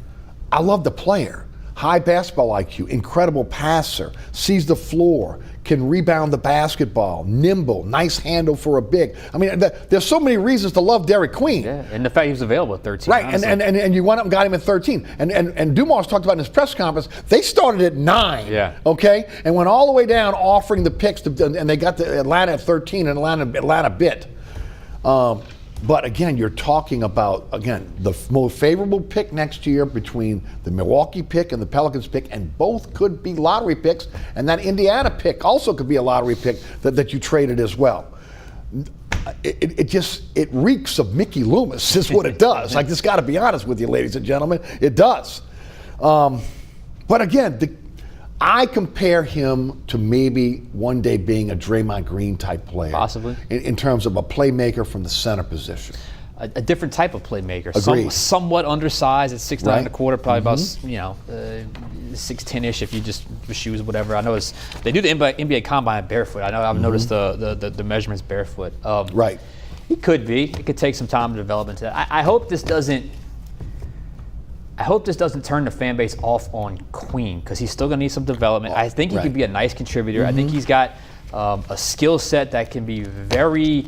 I love the player. High basketball IQ, incredible passer, sees the floor, can rebound the basketball, nimble, nice handle for a big. I mean, there's so many reasons to love Derek Queen. Yeah, and the fact he was available at 13. Right, and you went up and got him at 13. And Dumars talked about in his press conference, they started at 9, okay, and went all the way down offering the picks, and they got to Atlanta at 13, and Atlanta bit. But again, you're talking about, again, the most favorable pick next year between the Milwaukee pick and the Pelicans pick, and both could be lottery picks, and that Indiana pick also could be a lottery pick that you traded as well. It reeks of Mickey Loomis is what it does. I just got to be honest with you, ladies and gentlemen, it does. But again, I compare him to maybe one day being a Draymond Green type player. Possibly. In terms of a playmaker from the center position. A different type of playmaker. Somewhat undersized at 6'9" and a quarter, probably about 6'10" ish if you just shoes, whatever. I know they do the NBA Combine barefoot. I know I've noticed the measurements barefoot. Right. He could be. It could take some time to develop into that. I hope this doesn't turn the fan base off on Queen, because he's still going to need some development. I think he could be a nice contributor. I think he's got a skill set that can be very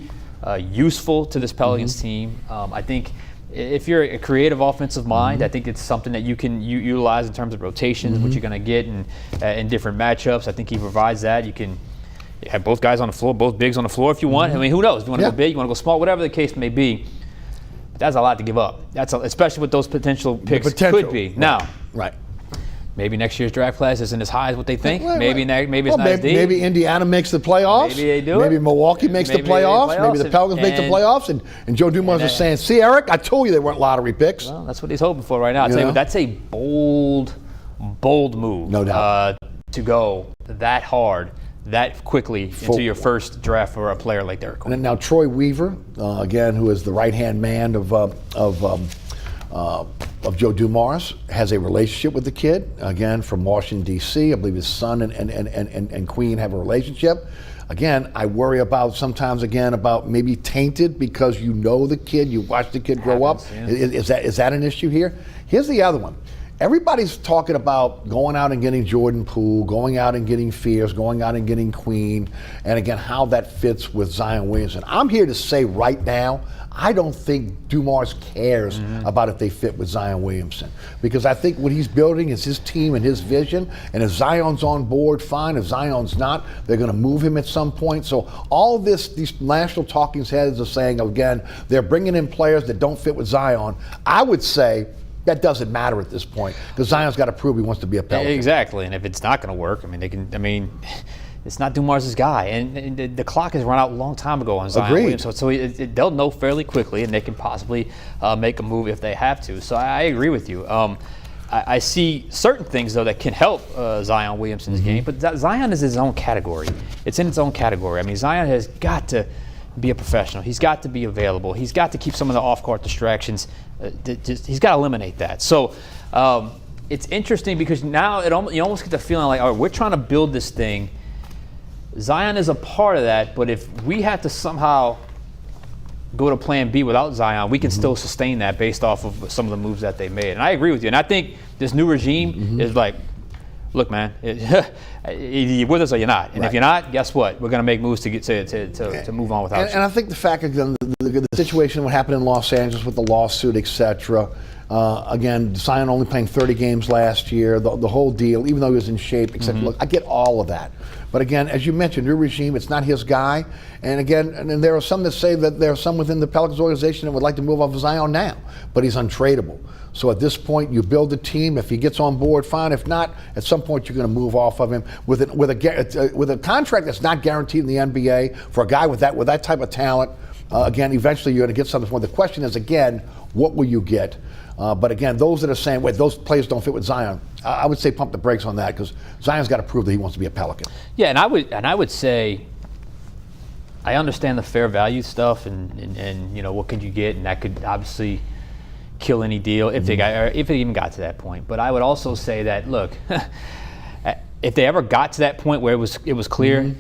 useful to this Pelicans team. I think if you're a creative offensive mind, I think it's something that you can utilize in terms of rotations, what you're going to get in different matchups. I think he provides that. You can have both guys on the floor, both bigs on the floor if you want. I mean, who knows? You want to go big, you want to go small, whatever the case may be. That's a lot to give up. Especially what those potential picks could be. Now, maybe next year's draft class isn't as high as what they think. Maybe it's not as deep. Maybe Indiana makes the playoffs. Maybe they do. Maybe Milwaukee makes the playoffs. Maybe the Pelicans make the playoffs. And Joe Dumars is saying, see, Eric, I told you they weren't lottery picks. Well, that's what he's hoping for right now. I'll tell you, that's a bold move. No doubt. To go that hard, that quickly into your first draft for a player like Derek Queen. And now Troy Weaver, again, who is the right-hand man of Joe Dumars, has a relationship with the kid, again, from Washington, D.C. I believe his son and Queen have a relationship. Again, I worry sometimes about maybe tainted because you know the kid, you watch the kid grow up. Yeah. Is that an issue here? Here's the other one. everybody's talking about going out and getting Jordan Poole, going out and getting Fierce, going out and getting Queen, and again, how that fits with Zion Williamson. I'm here to say right now, I don't think Dumars cares about if they fit with Zion Williamson, because I think what he's building is his team and his vision, and if Zion's on board, fine. If Zion's not, they're going to move him at some point. So all this, these national talking heads are saying, again, they're bringing in players that don't fit with Zion. I would say that doesn't matter at this point, because Zion's got to prove he wants to be a Pelican. Exactly, and if it's not going to work, it's not Dumars' guy, and the clock has run out a long time ago on Zion Williams, so they'll know fairly quickly, and they can possibly make a move if they have to. So I agree with you. I see certain things, though, that can help Zion Williamson's game, but Zion is his own category. It's in its own category. I mean, Zion has got to be a professional. He's got to be available. He's got to keep some of the off-court distractions. He's got to eliminate that. So it's interesting because now you almost get the feeling like, all right, we're trying to build this thing. Zion is a part of that, but if we had to somehow go to plan B without Zion, we can still sustain that based off of some of the moves that they made. And I agree with you. And I think this new regime is like, look, man, you're with us or you're not. And if you're not, guess what? We're going to make moves to get to move on without you. And I think the fact, again, the situation, what happened in Los Angeles with the lawsuit, etc. Again, Zion only playing 30 games last year, the whole deal, even though he was in shape, etc. Look, I get all of that. But again, as you mentioned, new regime, it's not his guy. And again, and there are some that say that there are some within the Pelicans organization that would like to move off of Zion now, but he's untradeable. So at this point, you build a team. If he gets on board, fine. If not, at some point, you're going to move off of him with a contract that's not guaranteed in the NBA for a guy with that type of talent. Again, eventually, you're going to get something for him. The question is, again, what will you get? But again, those that are saying, wait, those players don't fit with Zion, I would say pump the brakes on that, because Zion's got to prove that he wants to be a Pelican. Yeah, and I would say I understand the fair value stuff and you know, what could you get, and that could obviously kill any deal if it even got to that point. But I would also say that, look, if they ever got to that point where it was clear,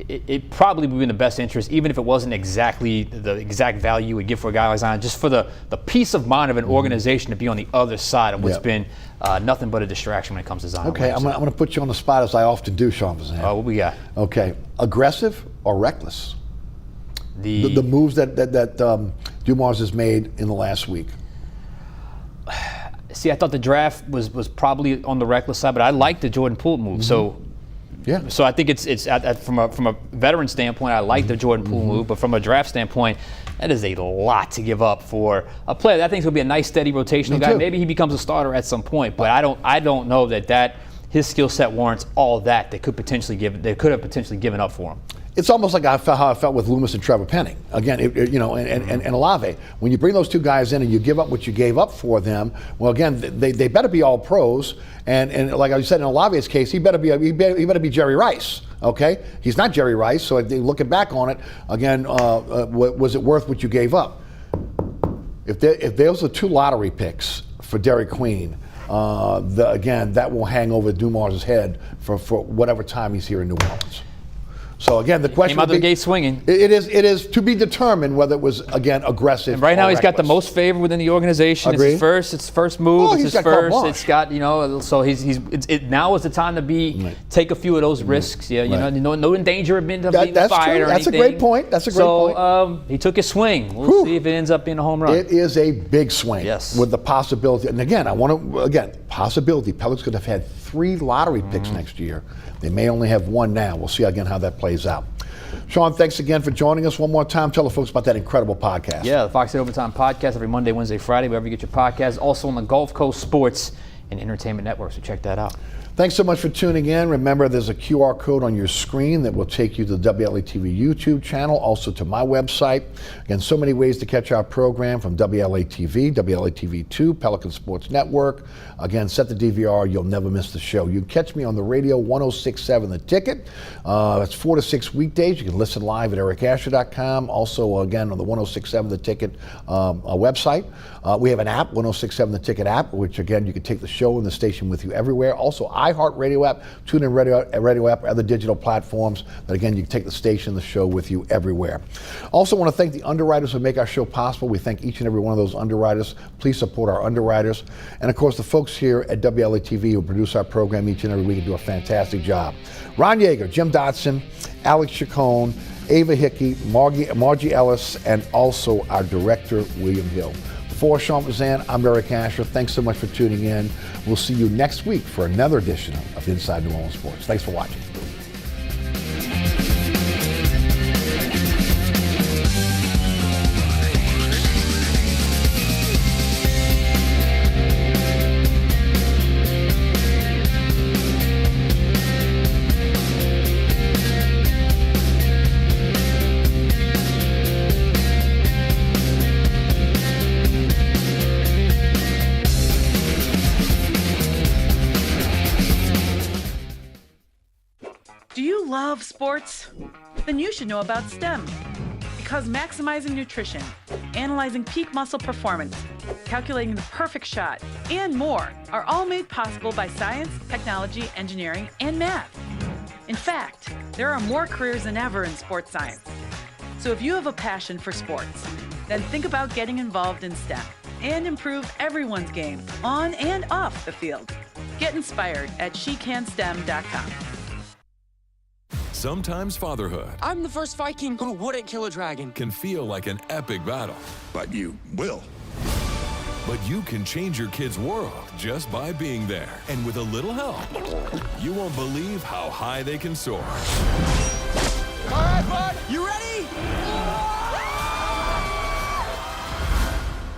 it probably would be in the best interest, even if it wasn't exactly the exact value you would give for a guy like Zion, just for the peace of mind of an organization to be on the other side of what's been nothing but a distraction when it comes to Zion. Okay, I'm going to put you on the spot, as I often do, Sean Fazende. What we got? Okay, aggressive or reckless? The moves that Dumars has made in the last week. See, I thought the draft was probably on the reckless side, but I like the Jordan Poole move. So I think it's from a veteran standpoint, I like the Jordan Poole move, but from a draft standpoint, that is a lot to give up for a player that I think is going to be a nice, steady rotational guy. Maybe he becomes a starter at some point, but I don't know that his skill set warrants all that they could have potentially given up for him. It's almost like how I felt with Loomis and Trevor Penning. Again, and Olave. When you bring those two guys in and you give up what you gave up for them, well, again, they better be all pros. And like I said in Olave's case, he better be Jerry Rice. Okay, he's not Jerry Rice. So looking back on it, again, was it worth what you gave up? If those are two lottery picks for Derek Queen, again, that will hang over Dumars' head for whatever time he's here in New Orleans. So again, the question came out the gate swinging. It is to be determined whether it was, again, aggressive. And right now, he's got the most favor within the organization. Agreed. It's his first move. Well, it's his first. It's got so now is the time to take a few of those risks. Yeah, no danger of being fired or anything. That's a great point. So he took his swing. We'll see if it ends up being a home run. It is a big swing. Yes. With the possibility, and again, possibility. Pelicans could have had 3 lottery picks next year. They may only have 1 now. We'll see again how that plays out. Sean, thanks again for joining us one more time. Tell the folks about that incredible podcast. Yeah, the Fox 8 Overtime podcast every Monday, Wednesday, Friday, wherever you get your podcasts. Also on the Gulf Coast Sports and Entertainment Network, so check that out. Thanks so much for tuning in. Remember, there's a QR code on your screen that will take you to the WLAE-TV YouTube channel, also to my website. Again, so many ways to catch our program from WLAE-TV, WLAE-TV2, Pelican Sports Network. Again, set the DVR. You'll never miss the show. You can catch me on the radio 106.7 The Ticket. That's 4 to 6 weekdays. You can listen live at ericasher.com. Also, again, on the 106.7 The Ticket website. We have an app, 106.7 The Ticket app, which, again, you can take the show and the station with you everywhere. Also, iHeartRadio app, TuneIn Radio app, other digital platforms. But again, you can take the station, the show with you everywhere. Also want to thank the underwriters who make our show possible. We thank each and every one of those underwriters. Please support our underwriters. And of course, the folks here at WLAE-TV who produce our program each and every week and do a fantastic job. Ron Yeager, Jim Dotson, Alex Chacon, Ava Hickey, Margie Ellis, and also our director, William Hill. For Sean Fazende, I'm Eric Asher. Thanks so much for tuning in. We'll see you next week for another edition of Inside New Orleans Sports. Thanks for watching. Do you love sports? Then you should know about STEM. Because maximizing nutrition, analyzing peak muscle performance, calculating the perfect shot, and more are all made possible by science, technology, engineering, and math. In fact, there are more careers than ever in sports science. So if you have a passion for sports, then think about getting involved in STEM and improve everyone's game on and off the field. Get inspired at SheCanSTEM.com. Sometimes fatherhood I'm the first Viking who wouldn't kill a dragon. can feel like an epic battle. But you will. But you can change your kid's world just by being there. And with a little help, you won't believe how high they can soar. All right, bud, you ready?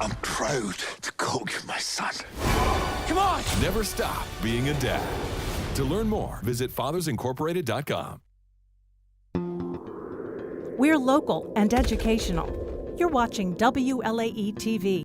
I'm proud to call you my son. Come on! Never stop being a dad. To learn more, visit FathersIncorporated.com. We're local and educational. You're watching WLAE-TV.